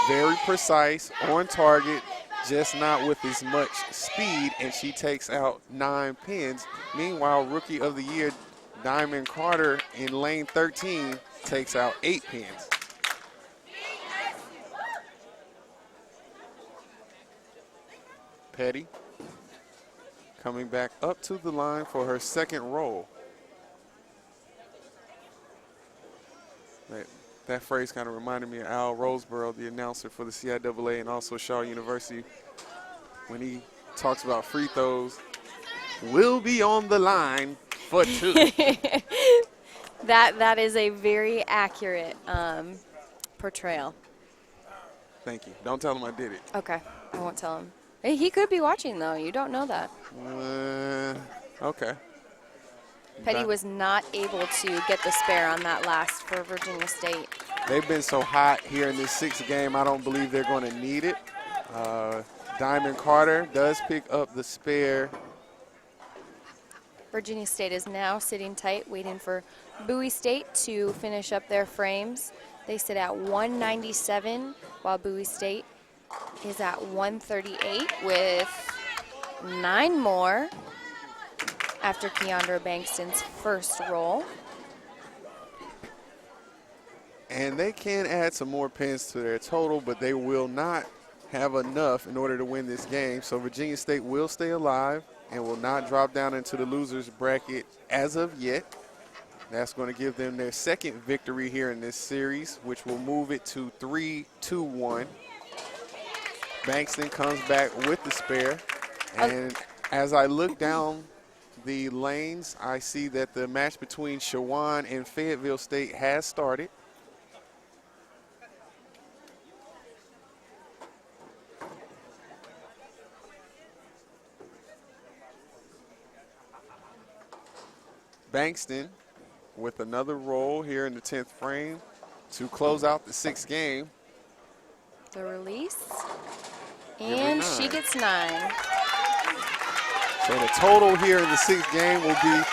Very precise, on target, just not with as much speed, and she takes out 9 pins. Meanwhile, Rookie of the Year, Diamond Carter in lane 13 takes out 8 pins. Petty coming back up to the line for her second roll. That phrase kind of reminded me of Al Roseborough, the announcer for the CIAA and also Shaw University, when he talks about free throws. Will be on the line for 2. That is a very accurate portrayal. Thank you. Don't tell him I did it. Okay, I won't tell him. Hey, he could be watching, though. You don't know that. Okay. Petty was not able to get the spare on that last for Virginia State. They've been so hot here in this 6th game, I don't believe they're going to need it. Diamond Carter does pick up the spare. Virginia State is now sitting tight, waiting for Bowie State to finish up their frames. They sit at 197, while Bowie State is at 138 with 9 more after Keandra Bankston's first roll. And they can add some more pins to their total, but they will not have enough in order to win this game. So Virginia State will stay alive and will not drop down into the losers bracket as of yet. That's going to give them their second victory here in this series, which will move it to 3-2-1. Bankston comes back with the spare. And as I look down the lanes, I see that the match between Shawan and Fayetteville State has started. Bankston with another roll here in the 10th frame to close out the 6th game. The release, and she gets 9. So the total here in the 6th game will be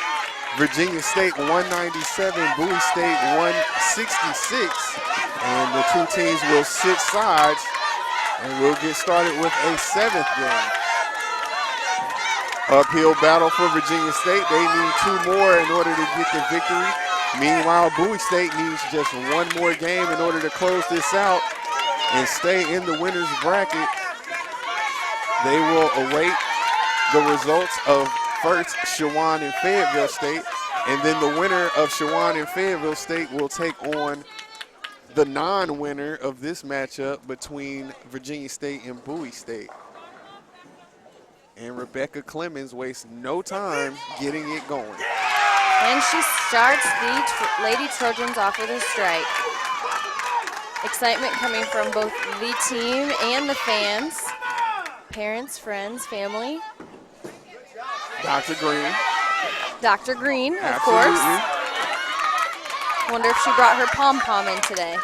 Virginia State 197, Bowie State 166. And the two teams will switch sides, and we'll get started with a 7th game. Uphill battle for Virginia State. They need 2 more in order to get the victory. Meanwhile, Bowie State needs just 1 more game in order to close this out and stay in the winner's bracket. They will await the results of first Shawan and Fayetteville State, and then the winner of Shawan and Fayetteville State will take on the non-winner of this matchup between Virginia State and Bowie State. And Rebecca Clemens wastes no time getting it going. And she starts the Lady Trojans off with a strike. Excitement coming from both the team and the fans. Parents, friends, family. Dr. Green. Dr. Green, of Absolutely. course. Wonder if she brought her pom-pom in today.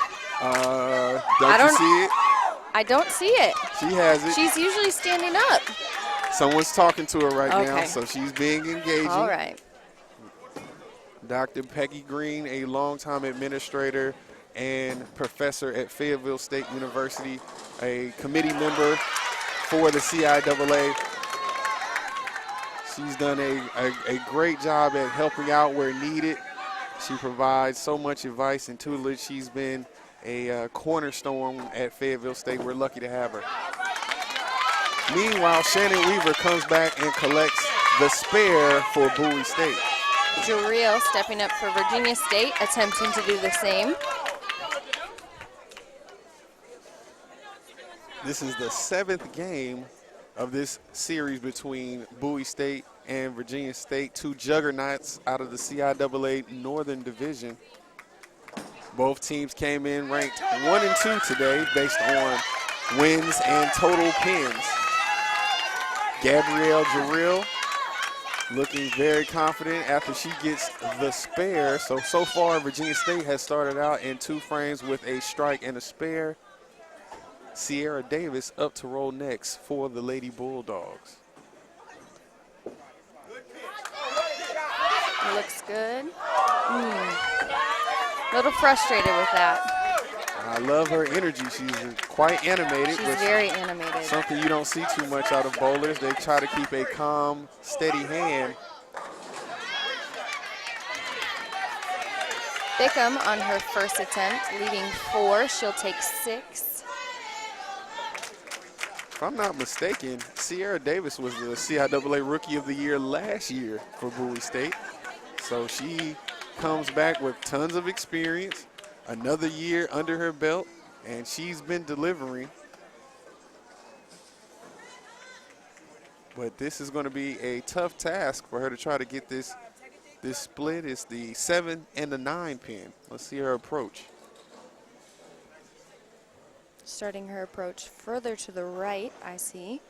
Don't you see it? I don't see it. She has it. She's usually standing up. Someone's talking to her right now, Okay. so she's being engaging. All right. Dr. Peggy Green, a longtime administrator and professor at Fayetteville State University, a committee member for the CIAA. She's done a great job at helping out where needed. She provides so much advice and tutelage. She's been a cornerstone at Fayetteville State. We're lucky to have her. Meanwhile, Shannon Weaver comes back and collects the spare for Bowie State. Jarrell stepping up for Virginia State, attempting to do the same. This is the 7th game of this series between Bowie State and Virginia State, 2 juggernauts out of the CIAA Northern Division. Both teams came in ranked 1 and 2 today based on wins and total pins. Gabrielle Jarrell looking very confident after she gets the spare. So far, Virginia State has started out in 2 frames with a strike and a spare. Sierra Davis up to roll next for the Lady Bulldogs. Looks good. A little frustrated with that. I love her energy. She's quite animated. She's which very animated. something you don't see too much out of bowlers. They try to keep a calm, steady hand. Bickham on her first attempt, leading 4. She'll take 6. If I'm not mistaken, Sierra Davis was the CIAA Rookie of the Year last year for Bowie State. So she comes back with tons of experience, another year under her belt, and she's been delivering. But this is going to be a tough task for her to try to get this. This split is the 7 and the 9 pin. Let's see her approach. Starting her approach further to the right, I see.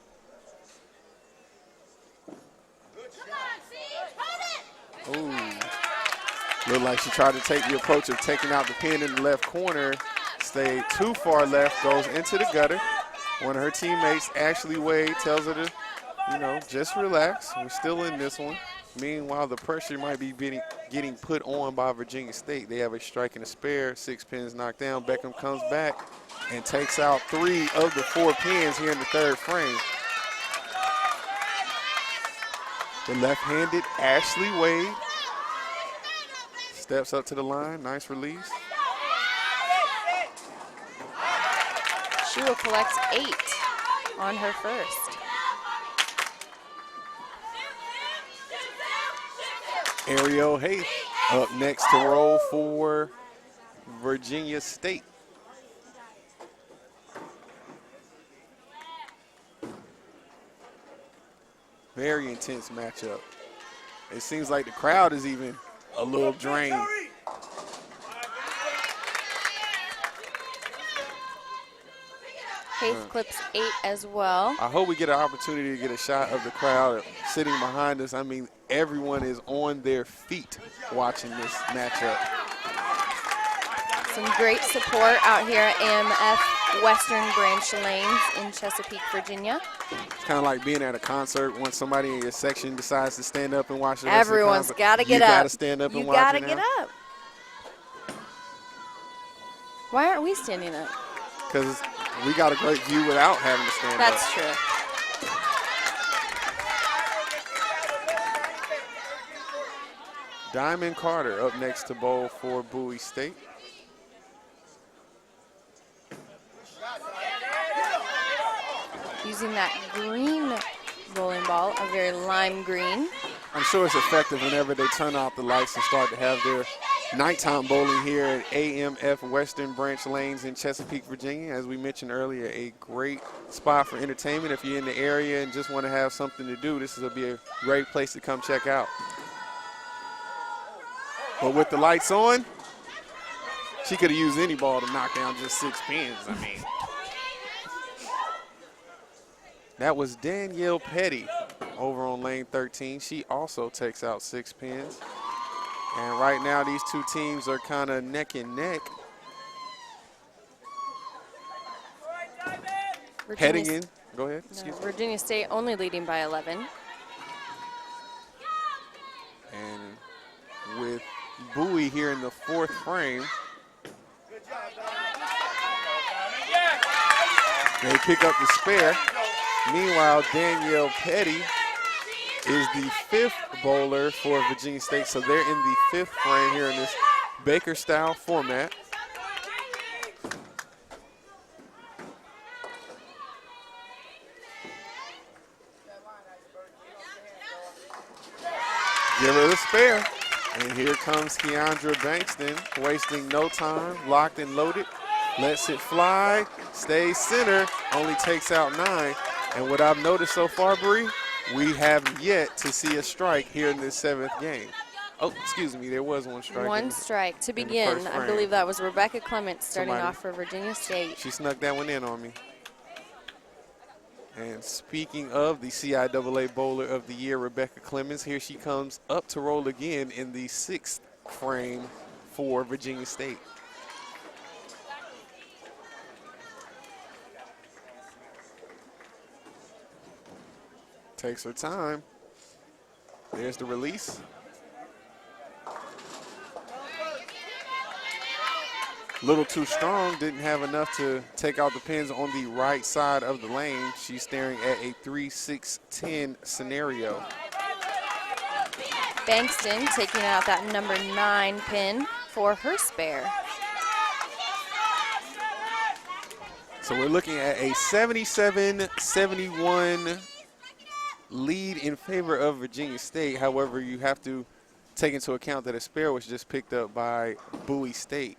Ooh. Looked like she tried to take the approach of taking out the pin in the left corner. Stayed too far left, goes into the gutter. One of her teammates, Ashley Wade, tells her to, just relax. We're still in this one. Meanwhile, the pressure might be getting put on by Virginia State. They have a strike and a spare, 6 pins knocked down. Beckham comes back and takes out 3 of the 4 pins here in the 3rd frame. The left-handed Ashley Wade steps up to the line. Nice release. She will collect 8 on her first. Ariel Hayes up next to roll for Virginia State. Very intense matchup. It seems like the crowd is even a little drained. Hayes clips 8 as well. I hope we get an opportunity to get a shot of the crowd sitting behind us. I mean, everyone is on their feet watching this matchup. Some great support out here at AMF Western Branch Lanes in Chesapeake, Virginia. It's kind of like being at a concert when somebody in your section decides to stand up and watch the rest Everyone's of the concert. got to get up. You got to stand up and watch it. You got to now. get up. Why aren't we standing up? Because we got a great view without having to stand up. That's true. Diamond Carter up next to bowl for Bowie State. Using that green bowling ball, a very lime green. I'm sure it's effective whenever they turn off the lights and start to have their nighttime bowling here at AMF Western Branch Lanes in Chesapeake, Virginia. As we mentioned earlier, a great spot for entertainment. If you're in the area and just want to have something to do, this will be a great place to come check out. But with the lights on, she could have used any ball to knock down just 6 pins. I mean, that was Danielle Petty over on lane 13. She also takes out 6 pins. And right now, these two teams are kind of neck and neck. Heading in. Go ahead. Excuse me. Virginia State only leading by 11. And with Bowie here in the 4th frame, they pick up the spare. Meanwhile, Danielle Petty is the 5th bowler for Virginia State. So they're in the 5th frame here in this Baker-style format. Give her the spare. And here comes Keandra Bankston, wasting no time, locked and loaded. Lets it fly, stays center, only takes out 9. And what I've noticed so far, Bree, we have yet to see a strike here in this 7th game. Oh, excuse me, there was one strike. One strike to begin. I believe that was Rebecca Clements starting off for Virginia State. She snuck that one in on me. And speaking of the CIAA Bowler of the Year, Rebecca Clemens, here she comes up to roll again in the 6th frame for Virginia State. Takes her time. There's the release. Little too strong, didn't have enough to take out the pins on the right side of the lane. She's staring at a 3-6-10 scenario. Bankston taking out that number 9 pin for her spare. So we're looking at a 77-71 lead in favor of Virginia State. However, you have to take into account that a spare was just picked up by Bowie State.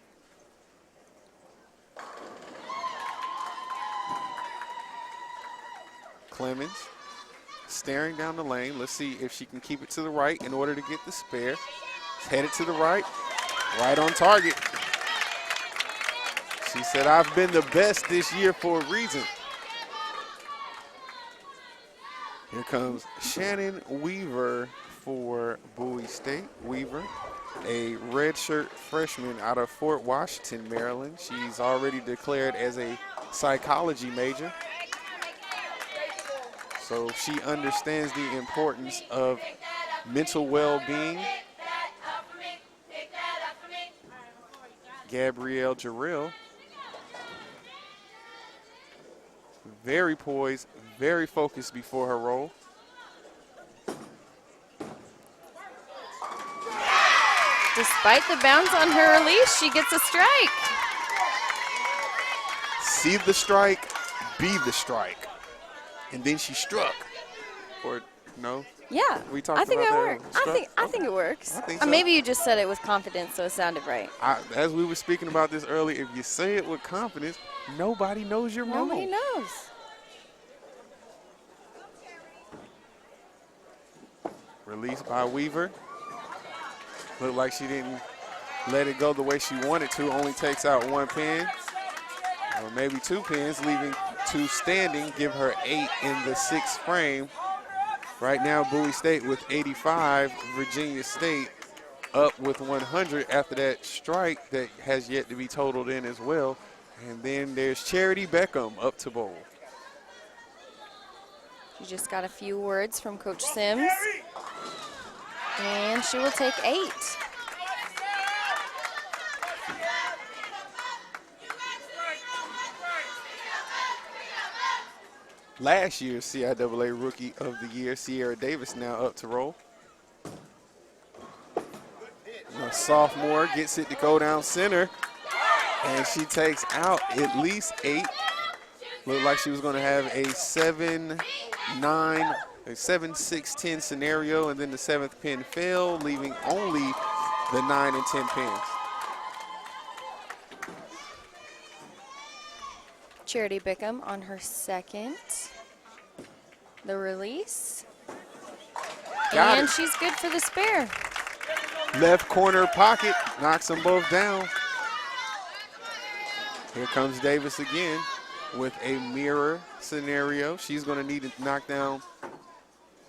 Clemens staring down the lane. Let's see if she can keep it to the right in order to get the spare. Headed to the right, right on target. She said, I've been the best this year for a reason. Here comes Shannon Weaver for Bowie State. Weaver, a redshirt freshman out of Fort Washington, Maryland. She's already declared as a psychology major. So she understands the importance of mental well-being. Gabrielle Jarrell, very poised, very focused before her roll. Despite the bounce on her release, she gets a strike. See the strike, be the strike. And then she struck. Or no? Yeah, We talked I think about it that. works. Struck? I think it works. I think so. Maybe you just said it with confidence, so it sounded right. As we were speaking about this earlier, if you say it with confidence, nobody knows you're wrong. Nobody knows. Released by Weaver. Looked like she didn't let it go the way she wanted to. Only takes out 1 pin, or maybe 2 pins, leaving 2 standing. Give her 8 in the 6th frame. Right now, Bowie State with 85. Virginia State up with 100 after that strike that has yet to be totaled in as well. And then there's Charity Beckham up to bowl. She just got a few words from Coach Sims. And she will take 8. Last year's CIAA Rookie of the Year, Sierra Davis, now up to roll. A sophomore gets it to go down center, and she takes out at least 8. Looked like she was going to have a 7-6-10 scenario, and then the 7th pin fell, leaving only the 9 and 10 pins. Charity Bickham on her 2nd. The release. Got and it. she's good for the spare. Left corner pocket, knocks them both down. Here comes Davis again with a mirror scenario. She's going to need to knock down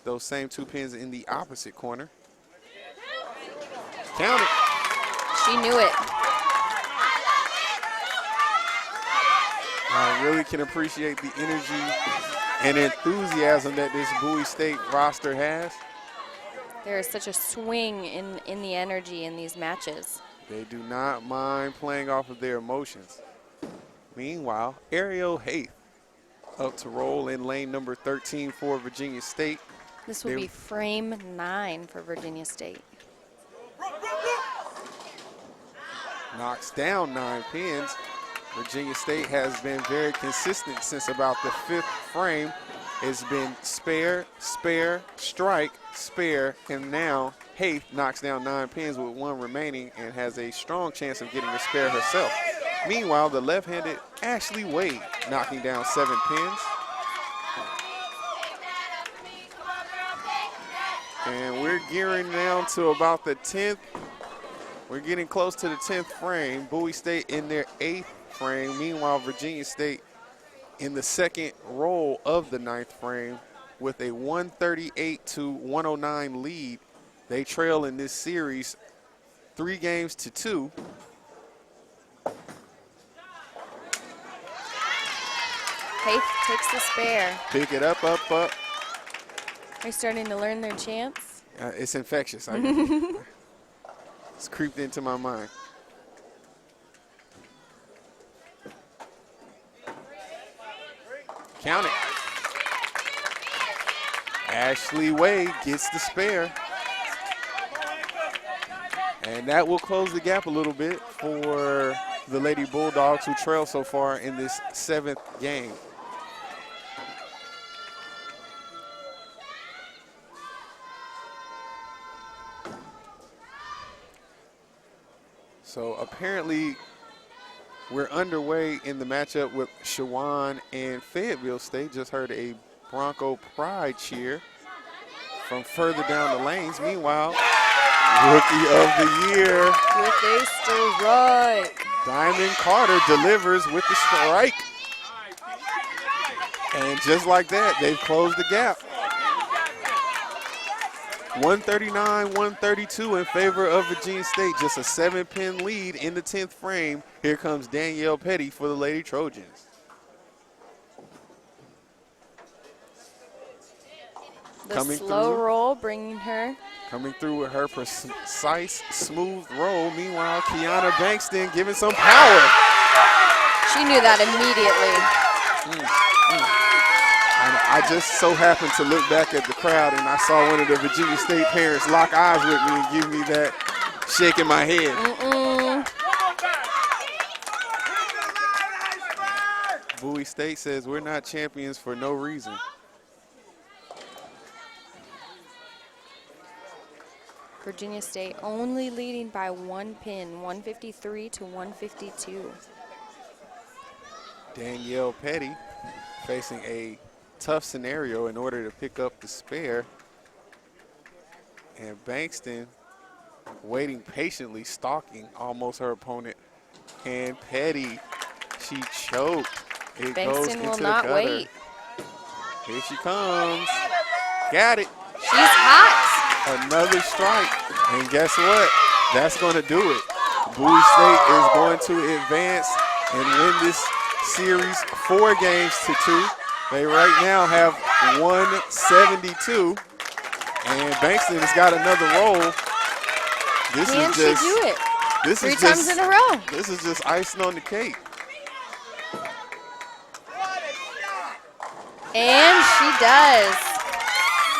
those same 2 pins in the opposite corner. Count it. She knew it. I really can appreciate the energy and enthusiasm that this Bowie State roster has. There is such a swing in the energy in these matches. They do not mind playing off of their emotions. Meanwhile, Ariel Haith up to roll in lane number 13 for Virginia State. This will be frame 9 for Virginia State. Knocks down 9 pins. Virginia State has been very consistent since about the 5th frame. It's been spare, spare, strike, spare, and now Haith knocks down 9 pins with 1 remaining and has a strong chance of getting a spare herself. Meanwhile, the left-handed Ashley Wade knocking down 7 pins. And we're gearing down to about the 10th. We're getting close to the 10th frame. Bowie State in their 8th frame. Meanwhile, Virginia State in the second roll of the ninth frame with a 138-109 lead. They trail in this series 3-2. Faith takes the spare. Pick it up. They're starting to learn their chants. It's infectious. It's creeped into my mind. Count it. Ashley Wade gets the spare. And that will close the gap a little bit for the Lady Bulldogs, who trail so far in this 7th game. So apparently we're underway in the matchup with Shawan and Fayetteville State. Just heard a Bronco Pride cheer from further down the lanes. Meanwhile, Rookie of the Year, With a strike. Diamond Carter delivers with the strike. And just like that, they've closed the gap. 139-132 in favor of Virginia State. Just a 7-pin lead in the 10th frame. Here comes Danielle Petty for the Lady Trojans. The Coming slow through. roll bringing her. Coming through with her precise, smooth roll. Meanwhile, Kiana Bankston giving some power. She knew that immediately. And I just so happened to look back at the crowd, and I saw one of the Virginia State parents lock eyes with me and give me that shake in my head. Bowie State says we're not champions for no reason. Virginia State only leading by 1 pin, 153-152. Danielle Petty facing a tough scenario in order to pick up the spare. And Bankston waiting patiently, stalking almost her opponent. And Petty, she choked. It goes Bankston into will the not gutter. wait. Here she comes. Got it. She's hot. Another strike. And guess what? That's going to do it. Bowie State is going to advance and win this series 4-2. They right now have 172. And Bankston has got another roll. This Can is she just, do it? This 3 is times just, in a row. This is just icing on the cake. And she does.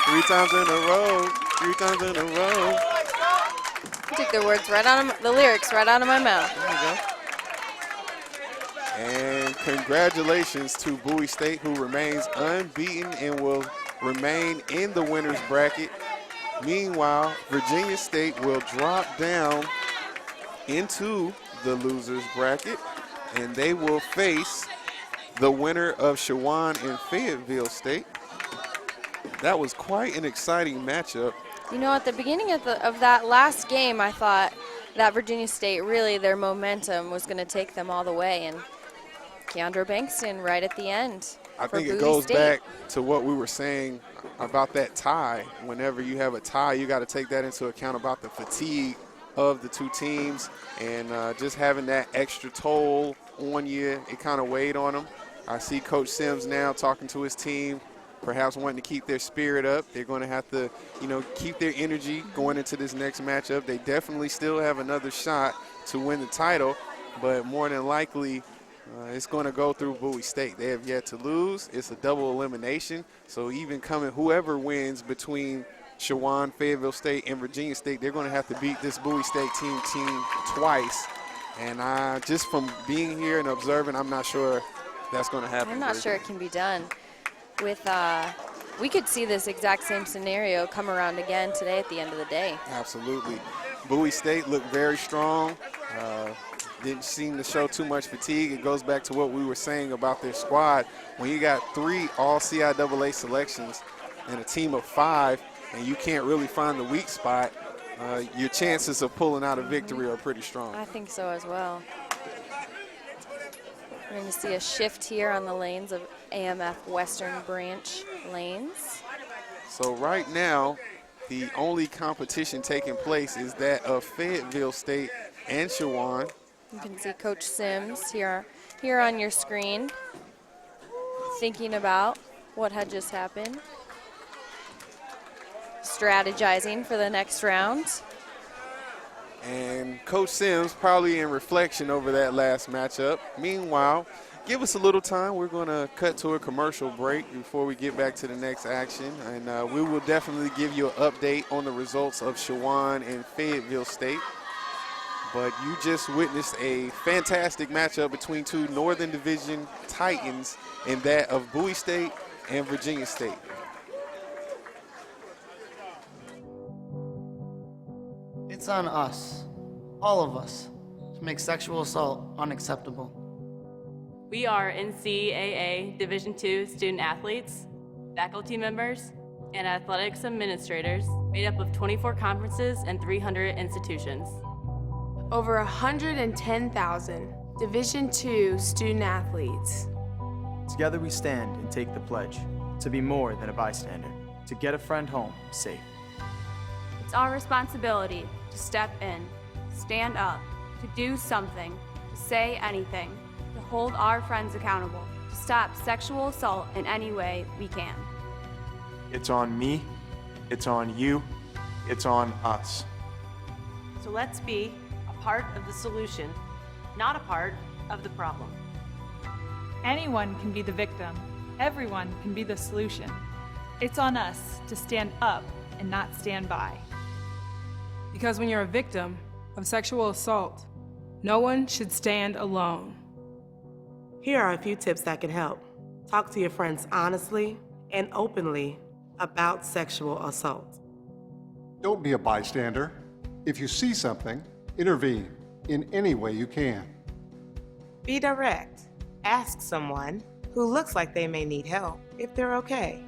3 times in a row. 3 times in a row. I took the lyrics right out of my mouth. There you go. And congratulations to Bowie State, who remains unbeaten and will remain in the winner's bracket. Meanwhile, Virginia State will drop down into the loser's bracket, and they will face the winner of Shawan and Fayetteville State. That was quite an exciting matchup. You know, at the beginning of that last game, I thought that Virginia State, really, their momentum was going to take them all the way. And Keandra Bankston right at the end. I think for it Bowie goes State. back to what we were saying about that tie. Whenever you have a tie, you got to take that into account about the fatigue of the two teams, and just having that extra toll on you, it kind of weighed on them. I see Coach Sims now talking to his team, perhaps wanting to keep their spirit up. They're going to have to, keep their energy going into this next matchup. They definitely still have another shot to win the title, but more than likely, it's going to go through Bowie State. They have yet to lose. It's a double elimination. So even whoever wins between Shawan, Fayetteville State, and Virginia State, they're going to have to beat this Bowie State team twice. And just from being here and observing, I'm not sure that's going to happen. I'm not sure it can be done. We could see this exact same scenario come around again today at the end of the day. Absolutely. Bowie State looked very strong. Didn't seem to show too much fatigue. It goes back to what we were saying about their squad. When you got 3 all CIAA selections and a team of 5, and you can't really find the weak spot, your chances of pulling out a victory are pretty strong. I think so as well. We're going to see a shift here on the lanes of AMF Western Branch lanes. So right now, the only competition taking place is that of Fayetteville State and Shawan. You can see Coach Sims here on your screen, thinking about what had just happened, strategizing for the next round. And Coach Sims probably in reflection over that last matchup. Meanwhile, give us a little time. We're going to cut to a commercial break before we get back to the next action. And we will definitely give you an update on the results of Shawan and Fayetteville State. But you just witnessed a fantastic matchup between two Northern Division Titans in that of Bowie State and Virginia State. It's on us, all of us, to make sexual assault unacceptable. We are CIAA Division II student athletes, faculty members, and athletics administrators made up of 24 conferences and 300 institutions. Over 110,000 Division II student athletes. Together we stand and take the pledge to be more than a bystander, to get a friend home safe. It's our responsibility to step in, stand up, to do something, to say anything, to hold our friends accountable, to stop sexual assault in any way we can. It's on me, it's on you, it's on us. So let's be a part of the solution, not a part of the problem. Anyone can be the victim. Everyone can be the solution. It's on us to stand up and not stand by. Because when you're a victim of sexual assault, no one should stand alone. Here are a few tips that can help. Talk to your friends honestly and openly about sexual assault. Don't be a bystander. If you see something, intervene in any way you can. Be direct. Ask someone who looks like they may need help if they're okay.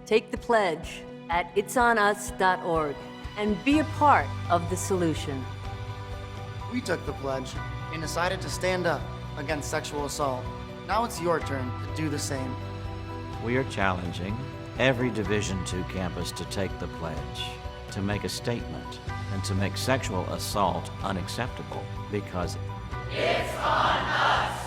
Take the pledge at itsonus.org and be a part of the solution. We took the pledge and decided to stand up against sexual assault. Now it's your turn to do the same. We are challenging every Division II campus to take the pledge, to make a statement, and to make sexual assault unacceptable because it's on us.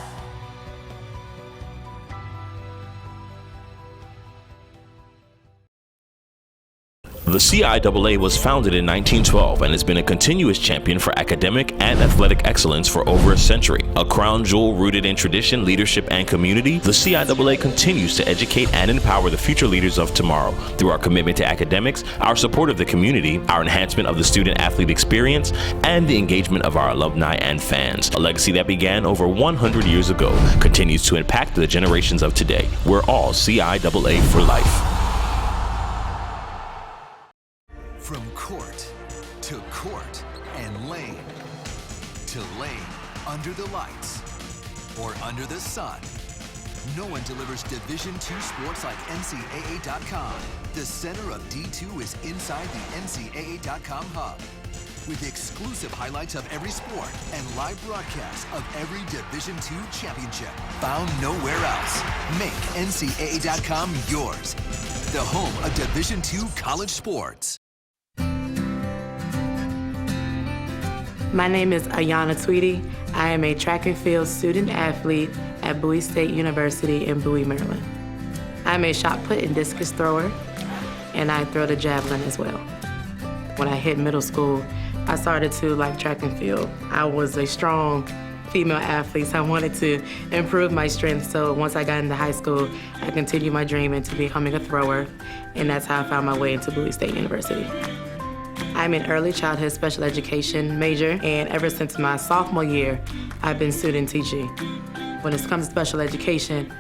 The CIAA was founded in 1912 and has been a continuous champion for academic and athletic excellence for over a century. A crown jewel rooted in tradition, leadership, and community, the CIAA continues to educate and empower the future leaders of tomorrow through our commitment to academics, our support of the community, our enhancement of the student-athlete experience, and the engagement of our alumni and fans. A legacy that began over 100 years ago continues to impact the generations of today. We're all CIAA for life. From court to court and lane to lane, under the lights or under the sun, no one delivers Division II sports like NCAA.com. The center of D2 is inside the NCAA.com hub with exclusive highlights of every sport and live broadcasts of every Division II championship found nowhere else. Make NCAA.com yours, the home of Division II college sports. My name is Ayana Tweedy. I am a track and field student athlete at Bowie State University in Bowie, Maryland. I'm a shot put and discus thrower, and I throw the javelin as well. When I hit middle school, I started to like track and field. I was a strong female athlete, so I wanted to improve my strength. So once I got into high school, I continued my dream into becoming a thrower, and that's how I found my way into Bowie State University. I'm an early childhood special education major, and ever since my sophomore year, I've been student teaching. When it comes to special education,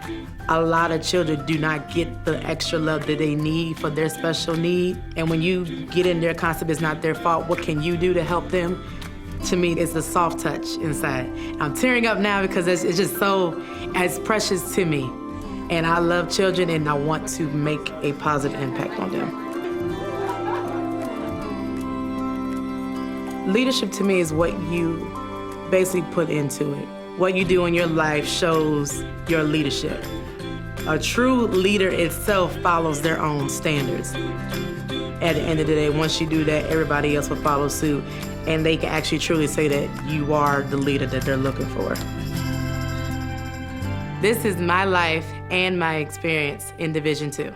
a lot of children do not get the extra love that they need for their special need. And when you get in their concept, it's not their fault. What can you do to help them? To me, it's a soft touch inside. I'm tearing up now because it's just so as precious to me. And I love children, and I want to make a positive impact on them. Leadership to me is what you basically put into it. What you do in your life shows your leadership. A true leader itself follows their own standards. At the end of the day, once you do that, everybody else will follow suit, and they can actually truly say that you are the leader that they're looking for. This is my life and my experience in Division II.